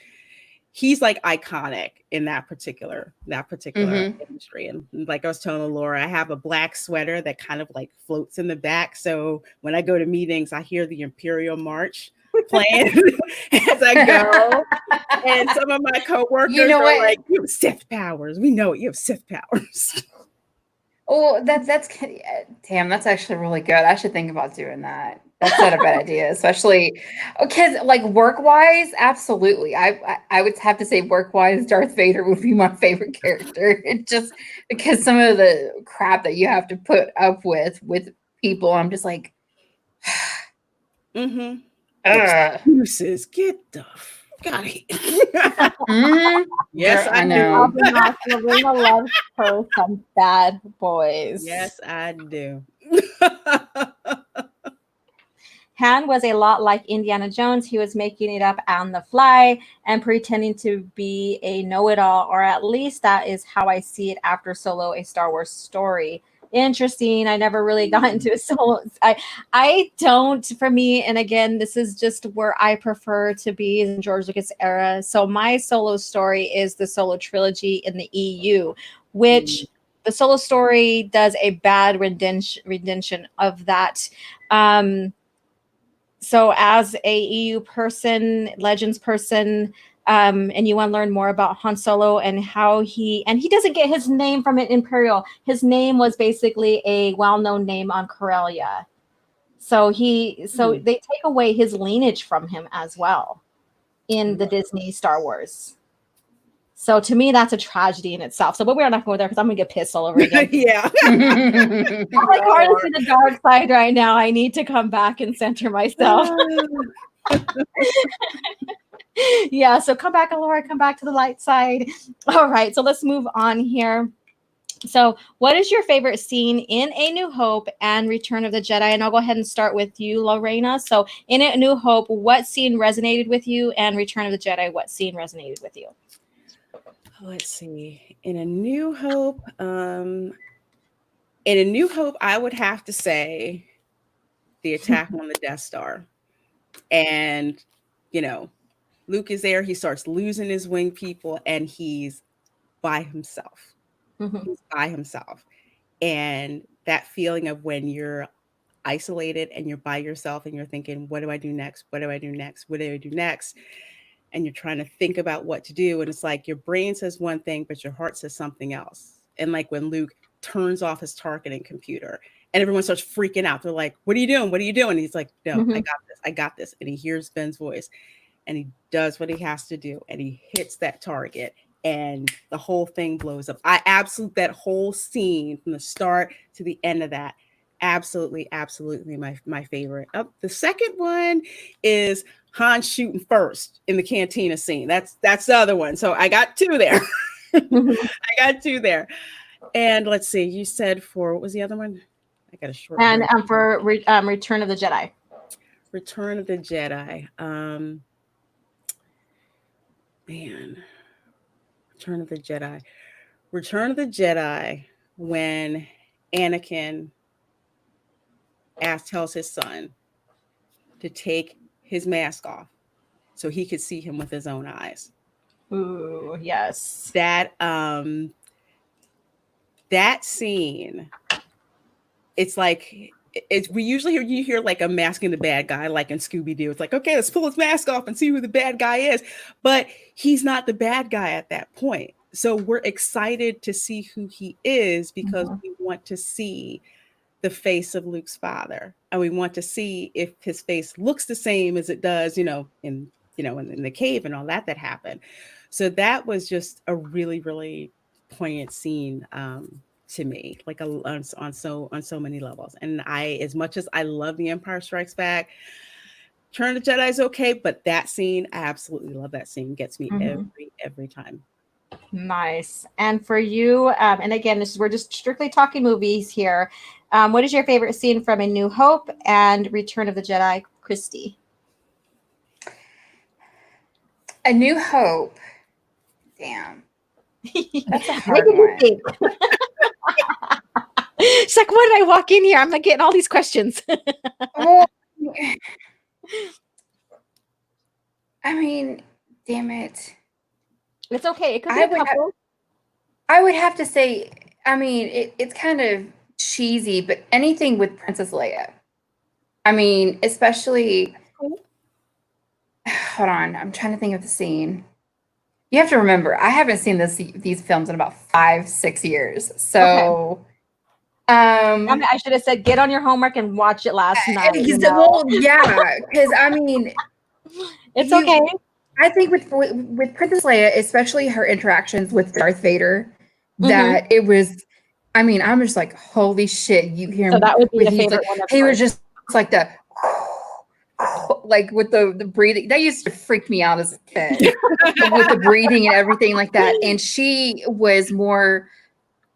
he's like iconic in that particular industry. And like I was telling Laura, I have a black sweater that kind of like floats in the back. So when I go to meetings, I hear the Imperial March playing as I go. And some of my coworkers are like, "You have Sith powers. We know it. You have Sith powers." Oh, that's damn. That's actually really good. I should think about doing that. That's not a bad idea, especially because like work wise, absolutely. I would have to say work wise, Darth Vader would be my favorite character. It just because some of the crap that you have to put up with people, I'm just like, Excuses. Get the fuck out of here. Yes, I know. Lorena loves her some bad boys. Yes, I do. Han was a lot like Indiana Jones. He was making it up on the fly and pretending to be a know-it-all, or at least that is how I see it after Solo, a Star Wars story. Interesting. I never really got into a Solo. I don't, for me, and again, this is just where I prefer to be in George Lucas era. So my Solo story is the Solo trilogy in the EU, which the Solo story does a bad rendition of that. So as a EU person, Legends person, and you want to learn more about Han Solo and how he doesn't get his name from an Imperial. His name was basically a well-known name on Corellia. So they take away his lineage from him as well in the Disney Star Wars. So to me, that's a tragedy in itself. So, but we're not going there because I'm gonna get pissed all over again. Yeah. I'm like hard to see the dark side right now. I need to come back and center myself. Yeah, so come back, Alora, come back to the light side. All right, so let's move on here. So what is your favorite scene in A New Hope and Return of the Jedi? And I'll go ahead and start with you, Lorena. So in A New Hope, what scene resonated with you? And Return of the Jedi, what scene resonated with you? Let's see. In A New Hope, I would have to say the attack on the Death Star. And, Luke is there. He starts losing his wing people and he's by himself. He's by himself. And that feeling of when you're isolated and you're by yourself and you're thinking, what do I do next? What do I do next? What do I do next? And you're trying to think about what to do. And it's like your brain says one thing, but your heart says something else. And like when Luke turns off his targeting computer and everyone starts freaking out. They're like, what are you doing? What are you doing? And he's like, no, I got this. And he hears Ben's voice and he does what he has to do. And he hits that target and the whole thing blows up. That whole scene from the start to the end of that, absolutely my favorite. The second one is Han shooting first in the cantina scene. That's the other one. So I got two there. And let's see, you said for what was the other one? I got a short. And for Return of the Jedi. Return of the Jedi. Return of the Jedi, when Anakin tells his son to take his mask off so he could see him with his own eyes. Ooh, yes. That scene, it's like we usually hear like a masking the bad guy, like in Scooby-Doo. It's like, okay, let's pull his mask off and see who the bad guy is. But he's not the bad guy at that point. So we're excited to see who he is because we want to see the face of Luke's father. And we want to see if his face looks the same as it does, in in the cave and all that happened. So that was just a really, really poignant scene to me, like on so many levels. And as much as I love The Empire Strikes Back, Return of the Jedi is okay, but that scene, I absolutely love that scene. Gets me every time. Nice. And for you, and again, we're just strictly talking movies here. What is your favorite scene from A New Hope and Return of the Jedi, Christy? A New Hope. Damn. That's a hard What one. do you think? She's like, what did I walk in here? I'm like getting all these questions. Well, I mean, damn it. It's okay. It could be a couple. I would have to say, I mean, it's kind of cheesy, but anything with Princess Leia. I mean, especially. Hold on, I'm trying to think of the scene. You have to remember, I haven't seen these films in about 5-6 years. So, I should have said, get on your homework and watch it last night. Well, yeah, because I mean, it's okay. I think with Princess Leia, especially her interactions with Darth Vader, that it was. I mean, I'm just like, holy shit! You hear so him? That would be the favorite like, one. He was just like the. Like with the breathing, that used to freak me out as a kid with the breathing and everything like that. And she was more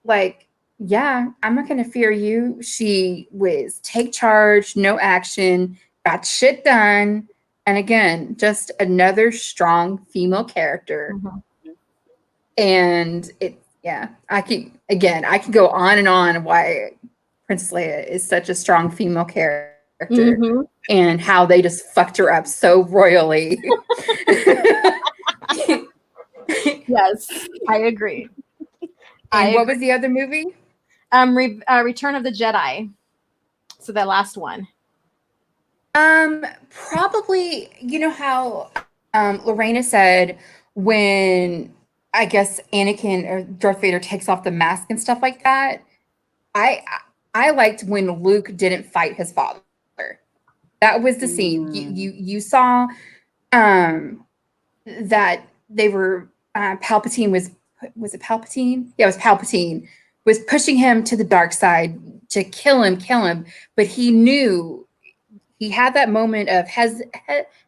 like, yeah, I'm not going to fear you. She was take charge, no action, got shit done. And again, just another strong female character. And I can go on and on why Princess Leia is such a strong female character. And how they just fucked her up so royally. Yes, I agree. And what was the other movie? Return of the Jedi. So that last one. Probably, you know how Lorena said when I guess Anakin or Darth Vader takes off the mask and stuff like that. I liked when Luke didn't fight his father. That was the scene. You saw that they were Palpatine was it Palpatine? Yeah, it was Palpatine was pushing him to the dark side to kill him, but he knew he had that moment of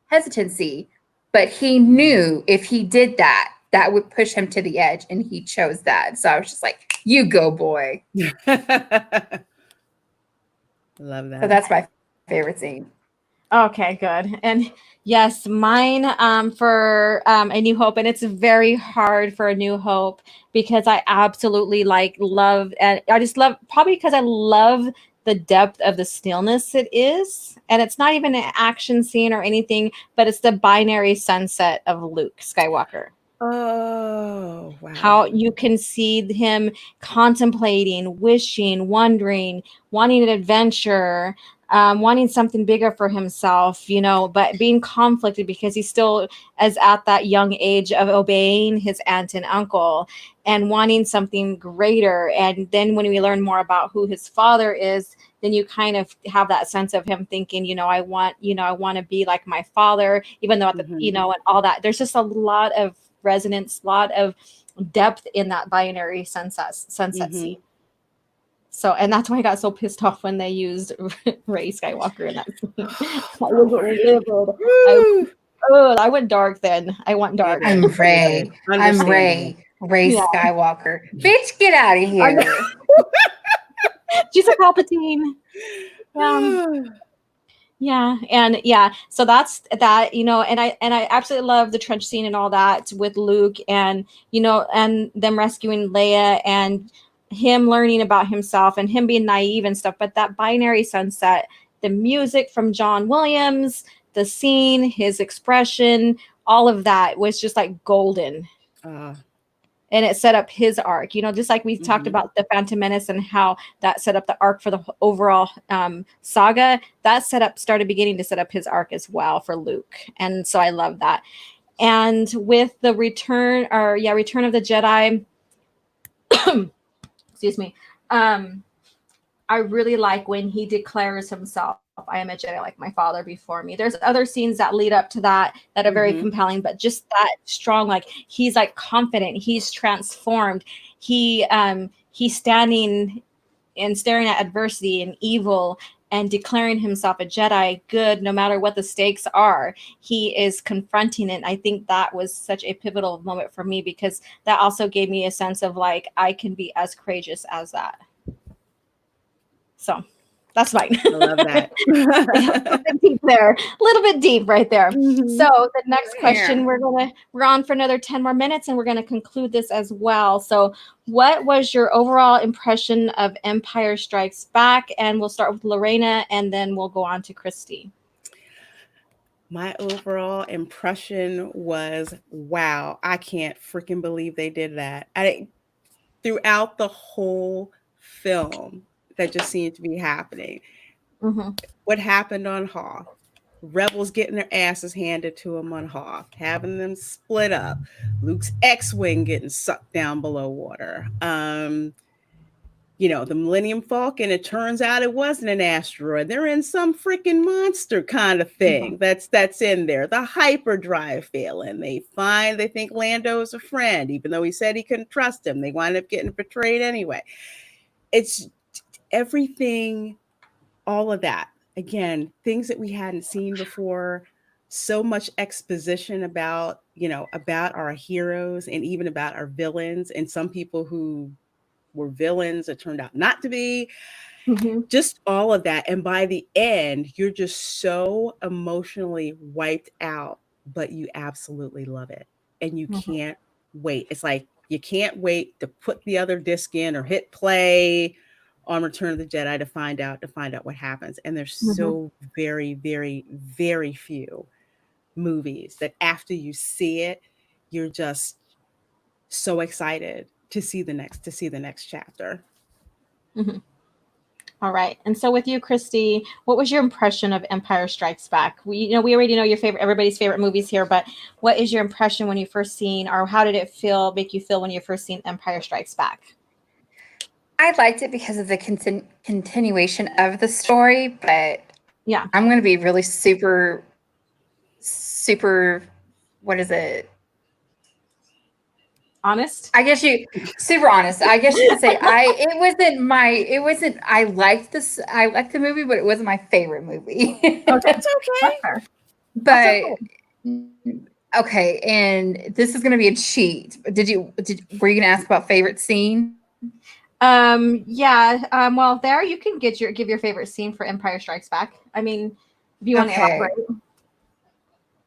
hesitancy, but he knew if he did that would push him to the edge, and he chose that. So I was just like, you go, boy. Love that. So that's my favorite scene. Okay, good. And yes, mine for A New Hope, and it's very hard for A New Hope because I absolutely love, and I just love, probably because I love the depth of the stillness it is. And it's not even an action scene or anything, but it's the binary sunset of Luke Skywalker. Oh, wow. How you can see him contemplating, wishing, wondering, wanting an adventure, wanting something bigger for himself, but being conflicted because he still is at that young age of obeying his aunt and uncle and wanting something greater. And then when we learn more about who his father is, then you kind of have that sense of him thinking, I want to be like my father, even though and all that. There's just a lot of resonance, a lot of depth in that binary sunset scene. So, and that's why I got so pissed off when they used Rey Skywalker in that scene. I went dark then. I went dark. I'm Rey. Skywalker. Bitch, get out of here. She's a Palpatine. So that's that, and I absolutely love the trench scene and all that with Luke and and them rescuing Leia and him learning about himself and him being naive and stuff. But that binary sunset, the music from John Williams, the scene, his expression, all of that was just like golden. And it set up his arc, just like we talked about the Phantom Menace and how that set up the arc for the overall saga. That started beginning to set up his arc as well for Luke. And so I love that. And with the Return of the Jedi, excuse me, I really like when he declares himself I am a Jedi like my father before me. There's other scenes that lead up to that are very compelling, but just that strong, like he's like confident, he's transformed, he's standing and staring at adversity and evil and declaring himself a Jedi good no matter what the stakes are. He is confronting it. I think that was such a pivotal moment for me because that also gave me a sense of like I can be as courageous as that. So that's mine. I love that. A little bit deep there. A little bit deep right there. So the next question, we're on for another 10 more minutes and we're going to conclude this as well. So what was your overall impression of Empire Strikes Back? And we'll start with Lorena and then we'll go on to Christy. My overall impression was, wow, I can't freaking believe they did that. Throughout the whole film, that just seemed to be happening. What happened on Hoth? Rebels getting their asses handed to them on Hoth, having them split up. Luke's X-Wing getting sucked down below water. You know, the Millennium Falcon, it turns out it wasn't an asteroid. They're in some freaking monster kind of thing that's in there. The hyperdrive failing. They think Lando is a friend, even though he said he couldn't trust him. They wind up getting betrayed anyway. It's everything, all of that. Again, things that we hadn't seen before, so much exposition about, you know, about our heroes and even about our villains and some people who were villains that turned out not to be. Just all of that. And by the end, you're just so emotionally wiped out, but you absolutely love it. And you can't wait. It's like you can't wait to put the other disc in or hit play on Return of the Jedi to find out what happens. And there's so very, very, very few movies that after you see it, you're just so excited to see the next chapter. All right. And so with you, Christy, what was your impression of Empire Strikes Back? We already know everybody's favorite movies here, but what is your impression when you first seen, or how did it make you feel when you first seen Empire Strikes Back? I liked it because of the continuation of the story, but yeah, I'm going to be really super, what is it? Honest? Super honest. I guess you could say I liked the movie, but it wasn't my favorite movie. Oh, that's okay. But okay, and this is going to be a cheat. Were you going to ask about favorite scene? Yeah. Well, there you can give your favorite scene for Empire Strikes Back. I mean, if you want to elaborate.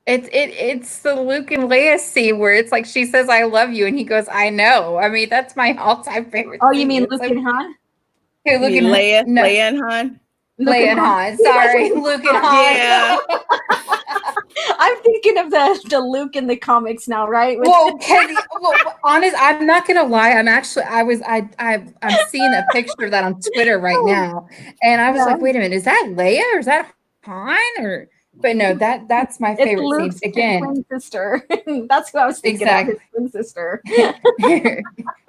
It's the Luke and Leia scene where it's like she says "I love you" and he goes "I know." I mean, that's my all-time favorite. Oh, you mean Luke and Han? Okay, Luke and Leia, no. Leia and Han. Leia and Han. Sorry, Luke and Han. Yeah. I'm thinking of the Luke in the comics now, right? Honest, I'm not gonna lie. I'm seeing a picture of that on Twitter right now, and I was like, wait a minute, is that Leia or is that Han or? But no, that's my favorite scene again. Twin sister. That's who I was thinking of. His twin sister. Here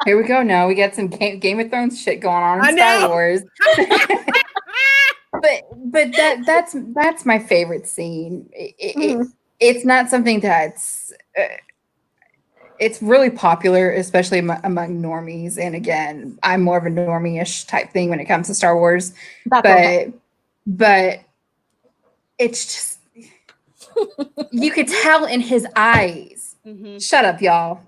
we go. Now we got some Game of Thrones shit going on in Star Wars. but that's my favorite scene. It's not something that's it's really popular, especially among normies. And again, I'm more of a normie-ish type thing when it comes to Star Wars. But it's just you could tell in his eyes. Shut up, y'all.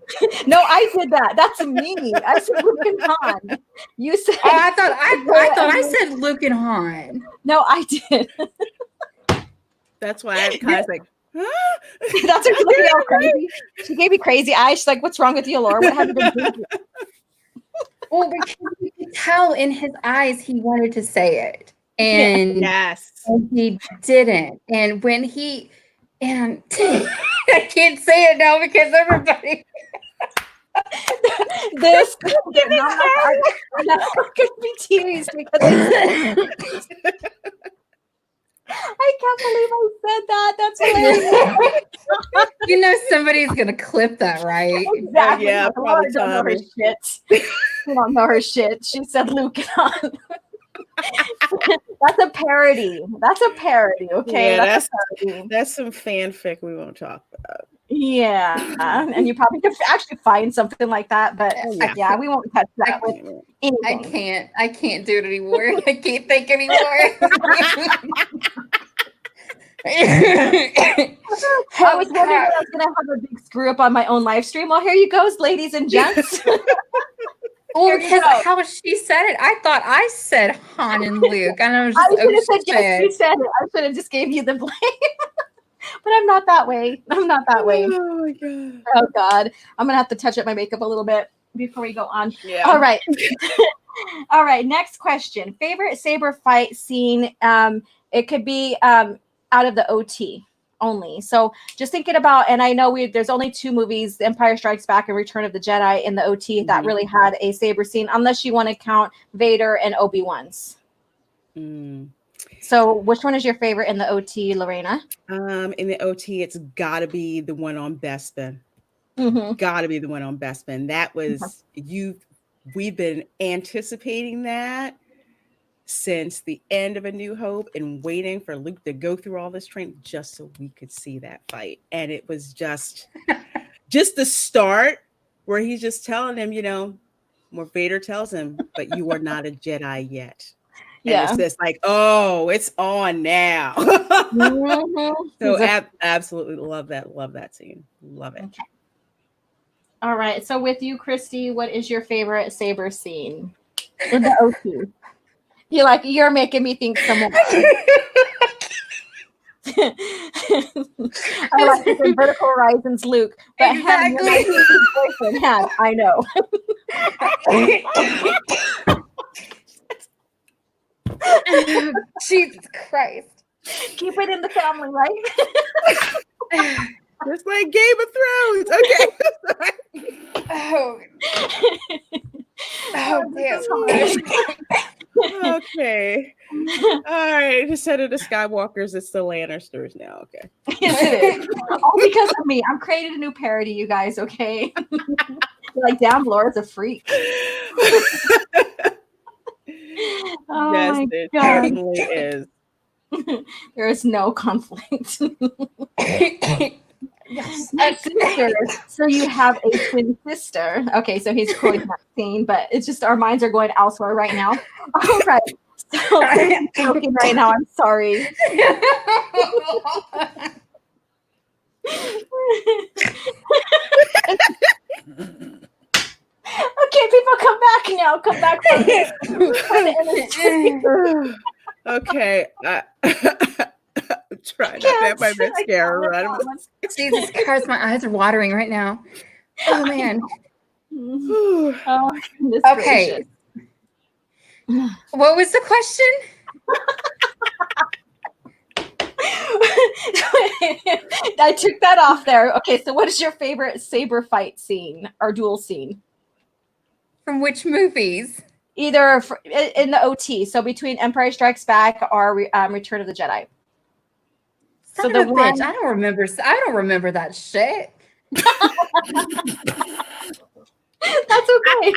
No, I did that. That's me. I said Luke and Han. You said. Oh, I thought I said Luke and Han. No, I did. That's why I'm kind of like. Huh? That's her looking all crazy. She gave me crazy eyes. She's like, "What's wrong with you, Laura? What have you been doing?" Well, because you could tell in his eyes he wanted to say it. And and he didn't. And when I can't say it now because everybody this I'm not gonna be teased because I can't believe I said that. That's hilarious. You know somebody's gonna clip that, right? Exactly. Yeah, probably don't know her shit. You don't know her shit. She said Luke and Han. That's a parody. That's a parody. Okay. Yeah, That's a parody. that's some fanfic we won't talk about. Yeah. And you probably could actually find something like that, but yeah, we won't touch that with anything. I can't do it anymore. I can't think anymore. I was wondering if I was gonna have a big screw up on my own live stream. Well, here you go, ladies and gents. Well, because how she said it, I thought I said Han and Luke, and I was just, I should have said yes. You said it. I should have just gave you the blame. But I'm not that way. I'm not that way. Oh my god. Oh god. I'm gonna have to touch up my makeup a little bit before we go on. Yeah. All right. All right. Next question. Favorite saber fight scene. It could be out of the OT only. So just thinking about, and I know there's only 2 movies, The Empire Strikes Back and Return of the Jedi, in the OT that really had a saber scene, unless you want to count Vader and Obi-Wan's. So which one is your favorite in the OT, Lorena? In the OT, it's gotta be the one on Bespin. Gotta be the one on Bespin. That was we've been anticipating that since the end of A New Hope and waiting for Luke to go through all this training just so we could see that fight. And it was just the start where he's just telling him, where Vader tells him, but you are not a Jedi yet. And it's just like, oh, it's on now. So absolutely love that scene. Love it. Okay. All right. So with you, Christy, what is your favorite saber scene in the OT? You're making me think someone. I like this in Vertical Horizons, Luke. But Exactly. Han, I know. Jesus Christ. Keep it in the family, right? Just like Game of Thrones. Okay. Oh damn. Okay. All right. Instead of the Skywalkers, it's the Lannisters now. Okay. Yes, it is. All because of me. I'm creating a new parody, you guys, okay? You're like, damn, Laura's a freak. Oh Yes, my it God. certainly is. There is no conflict. Yes. Sister. So you have a twin sister. Okay, so he's quoting that scene, but it's just our minds are going elsewhere right now. All right. So I'm joking right now. I'm sorry. Okay, people, come back now. Come back for the image. Okay. I'm trying not to have my mascara run. Jesus Christ, my eyes are watering right now. Oh man. Oh, goodness Okay. gracious. What was the question? I took that off there. Okay, so what is your favorite saber fight scene or duel scene? From which movies? Either in the OT, so between Empire Strikes Back or Return of the Jedi. Son of a bitch, I don't remember that shit. That's okay.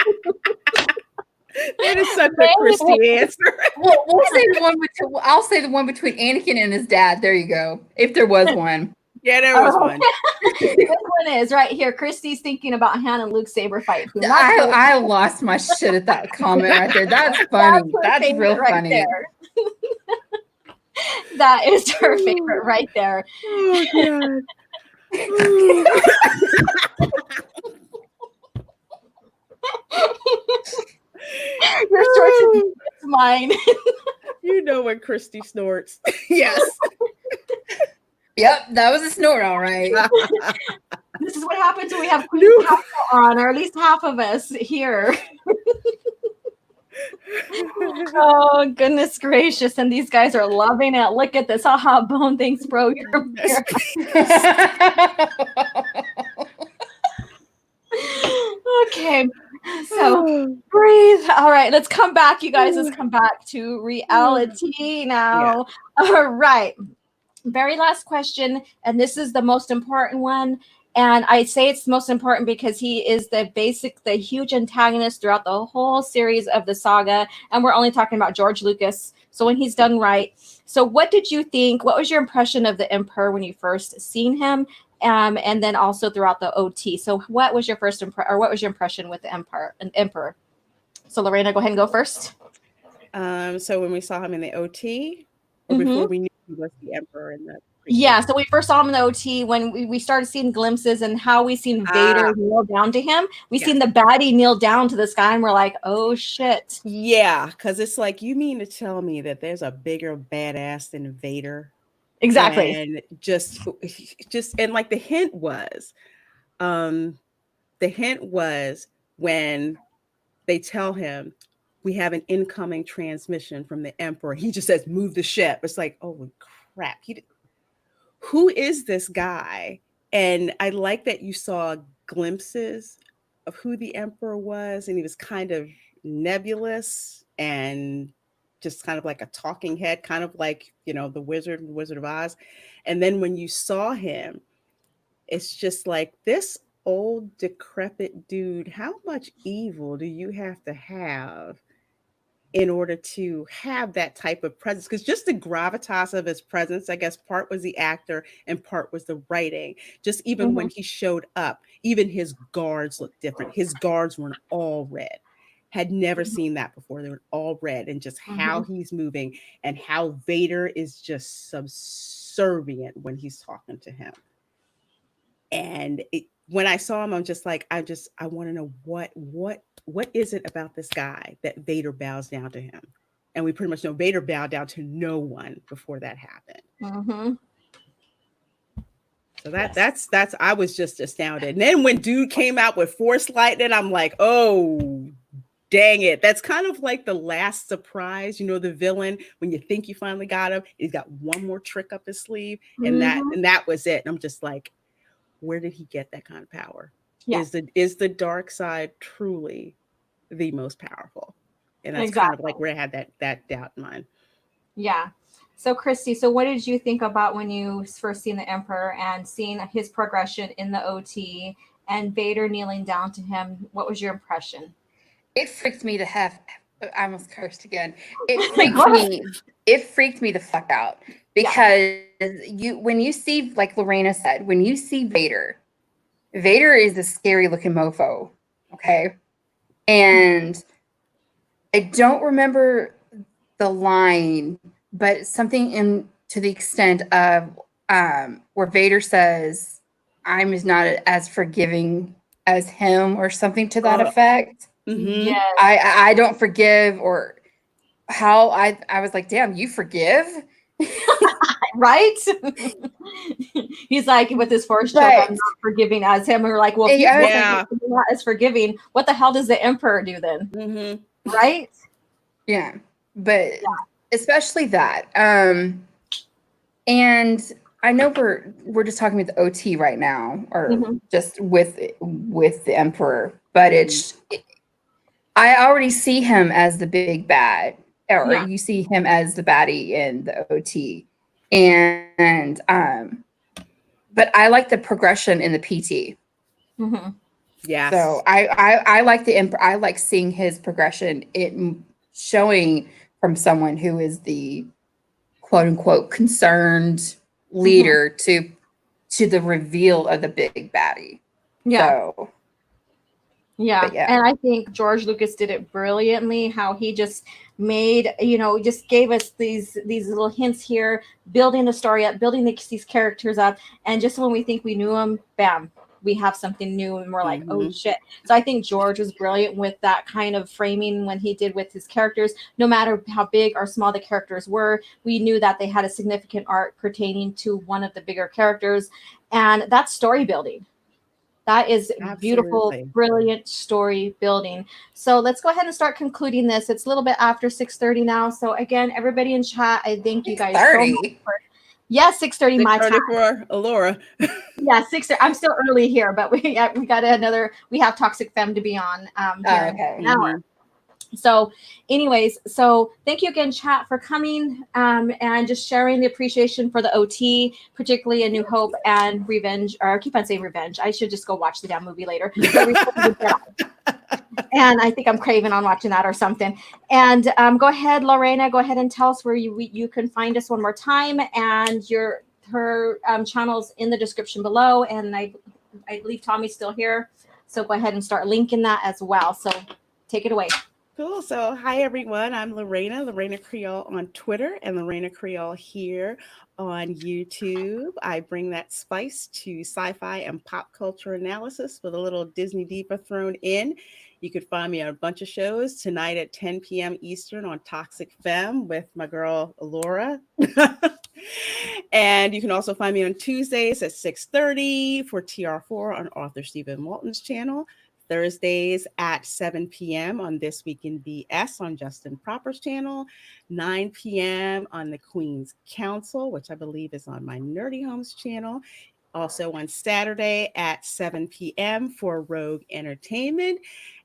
That is such a Christy answer. We'll say the one between, I'll say the one between Anakin and his dad. There you go. If there was one. Yeah, there was one. This one is right here. Christy's thinking about Han and Luke's saber fight. I lost my shit at that comment right there. That's funny. That's real right funny. There. That is her favorite right there. Oh, God. Your source is mine. You know when Christy snorts. Yes. Yep, that was a snort, all right. This is what happens when we have Queen Council on, or at least half of us here. Oh, goodness gracious. And these guys are loving it. Look at this. Haha, Bone. Thanks, bro. Okay. So breathe. All right. Let's come back, you guys. Let's come back to reality now. Yeah. All right. Very last question. And this is the most important one. And I say it's most important because he is the huge antagonist throughout the whole series of the saga. And we're only talking about George Lucas. So when he's done right. So what did you think? What was your impression of the Emperor when you first seen him? And then also throughout the OT. So what was your what was your impression with the Emperor? So Lorena, go ahead and go first. So when we saw him in the OT, or before we knew he was the Emperor in the Yeah, so we first saw him in the OT when we started seeing glimpses and how we seen Vader kneel down to him. We seen the baddie kneel down to this guy, and we're like, oh shit. Yeah, because it's like, you mean to tell me that there's a bigger badass than Vader? Exactly. And just and like the hint was when they tell him we have an incoming transmission from the Emperor. He just says, move the ship. It's like, oh crap. Who is this guy? And I like that you saw glimpses of who the Emperor was, and he was kind of nebulous and just kind of like a talking head, kind of like, the Wizard of Oz. And then when you saw him, it's just like, this old decrepit dude, how much evil do you have to have in order to have that type of presence? Because just the gravitas of his presence, I guess part was the actor and part was the writing. Just even when he showed up, even his guards looked different. His guards were all red. Had never seen that before. They were all red, and just how he's moving and how Vader is just subservient when he's talking to him. And when I saw him, I'm just like, I want to know what is it about this guy that Vader bows down to him? And we pretty much know Vader bowed down to no one before that happened. So that's I was just astounded. And then when dude came out with Force Lightning, I'm like, oh, dang it. That's kind of like the last surprise, the villain, when you think you finally got him, he's got one more trick up his sleeve, and that was it. And I'm just like, where did he get that kind of power? Yeah. Is the dark side truly the most powerful? And that's kind of like where I had that doubt in mind. Yeah. So Christy, so what did you think about when you first seen the Emperor and seeing his progression in the OT and Vader kneeling down to him? What was your impression? It freaked me to have. I almost cursed again. It freaked me the fuck out. Because when you see, like Lorena said, when you see Vader is a scary looking mofo. Okay. And I don't remember the line, but something to the extent of where Vader says, I'm not as forgiving as him, or something to that effect. Yes. I don't forgive, or how I was like, damn, you forgive? Right? He's like, with his force choke, I'm not forgiving as him. And we're like, well, if he's not as forgiving, what the hell does the Emperor do then? Right? Yeah. But especially that. And I know we're just talking about the OT right now, or just with the Emperor, but I already see him as the big bad, or you see him as the baddie in the OT. And but I like the progression in the PT. Yeah. So I like the Emperor. I like seeing his progression, it showing from someone who is the quote unquote concerned leader to the reveal of the big baddie. Yeah. So, yeah. And I think George Lucas did it brilliantly, how he just made, just gave us these little hints here, building the story up, building these characters up. And just when we think we knew them, bam, we have something new, and we're like, oh shit. So I think George was brilliant with that kind of framing when he did with his characters. No matter how big or small the characters were, we knew that they had a significant arc pertaining to one of the bigger characters. And that's story building. That is beautiful, brilliant story building. So let's go ahead and start concluding this. It's a little bit after 6:30 now. So again, everybody in chat, I thank you guys so much for 6:30 my time. For Alora. Yeah, 6:30. I'm still early here, but we got we have Toxic Femme to be on here in an hour. So anyways, so thank you again, chat, for coming and just sharing the appreciation for the OT, particularly A New Hope and Revenge, or I keep on saying Revenge. I should just go watch the damn movie later. And I think I'm craving on watching that or something. And go ahead, Lorena, go ahead and tell us where you can find us one more time, and her channel's in the description below. And I believe Tommy's still here, so go ahead and start linking that as well. So take it away. Cool. So, hi everyone. I'm Reina Creole on Twitter, and Reina Creole here on YouTube. I bring that spice to sci-fi and pop culture analysis with a little Disney diva thrown in. You could find me on a bunch of shows tonight at 10 p.m. Eastern on Toxic Femme with my girl Laura. And you can also find me on Tuesdays at 6:30 for TR4 on Arthur Stephen Walton's channel. Thursdays at 7 p.m. on This Week in BS on Justin Proper's channel, 9 p.m. on the Queen's Council, which I believe is on my Nerdy Homes channel. Also on Saturday at 7 p.m. for Rogue Entertainment.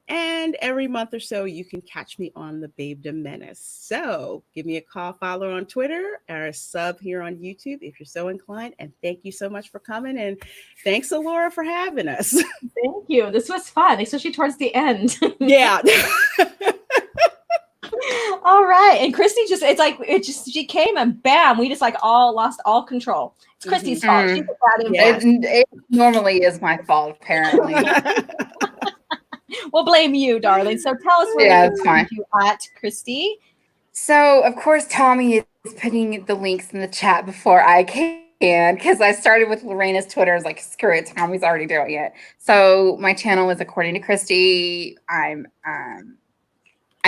And every month or so, you can catch me on the Babe the Menace. So give me a call, follow on Twitter, or a sub here on YouTube if you're so inclined. And thank you so much for coming. And thanks, Alora, for having us. Thank you. This was fun, especially towards the end. Yeah. All right. And Christy she came and bam, we just like all lost all control. It's Christy's fault. She put that in. Yeah. It normally is my fault, apparently. We'll blame you, darling. So tell us where we can find you at, Christy. So, of course, Tommy is putting the links in the chat before I can, because I started with Lorena's Twitter. I was like, screw it, Tommy's already doing it. So my channel is According to Christy. I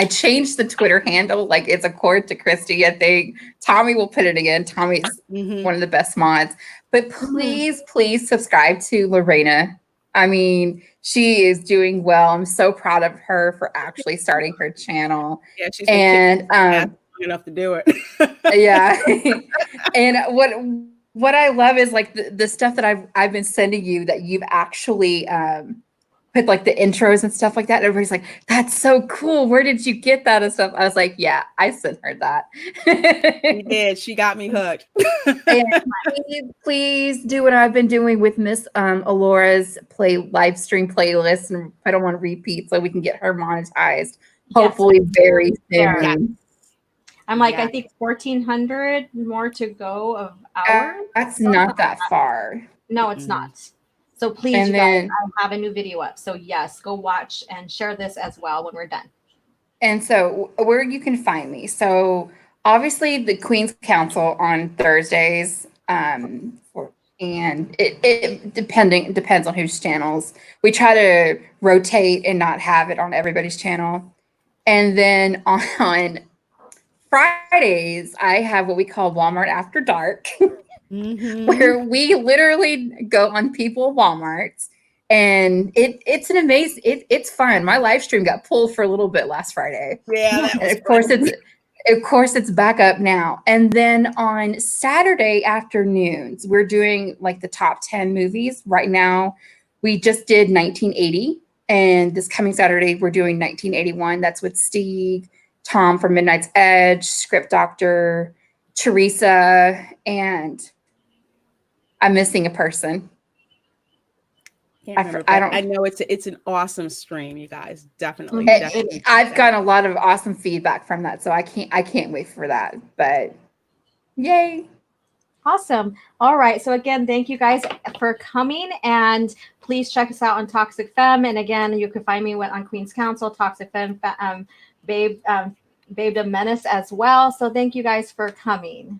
changed the Twitter handle, like it's Accord to Christy. I think Tommy will put it again. Tommy's one of the best mods. But please subscribe to Lorena. I mean, she is doing well. I'm so proud of her for actually starting her channel. Yeah, she's long enough to do it. Yeah. And what I love is like the stuff that I've been sending you that you've actually put like the intros and stuff like that. Everybody's like, that's so cool. Where did you get that and stuff? I was like, yeah, I sent her that. She did. She got me hooked. And please do what I've been doing with Miss Alora's live stream playlist. And I don't want to repeat, so we can get her monetized. Hopefully very soon. Yeah. I'm like, I think 1,400 more to go of hours. That's not that far. No, it's not. So please, you guys, I have a new video up. So yes, go watch and share this as well when we're done. And so where you can find me. So obviously the Queen's Council on Thursdays. And it depends on whose channels. We try to rotate and not have it on everybody's channel. And then on Fridays, I have what we call Walmart After Dark. Where we literally go on people Walmarts, and it's an amazing, it's fun. My live stream got pulled for a little bit last Friday. Yeah, and of course it's back up now. And then on Saturday afternoons, we're doing like the top 10 movies. Right now, we just did 1980, and this coming Saturday we're doing 1981. That's with Steve, Tom from Midnight's Edge, Script Doctor, Teresa, and I'm missing a person. I know it's an awesome stream, you guys. Definitely. I've gotten a lot of awesome feedback from that, so I can't wait for that. But yay. Awesome. All right. So again, thank you guys for coming, and please check us out on Toxic Femme. And again, you can find me on Queen's Council, Toxic Femme, Babe the Menace as well. So thank you guys for coming.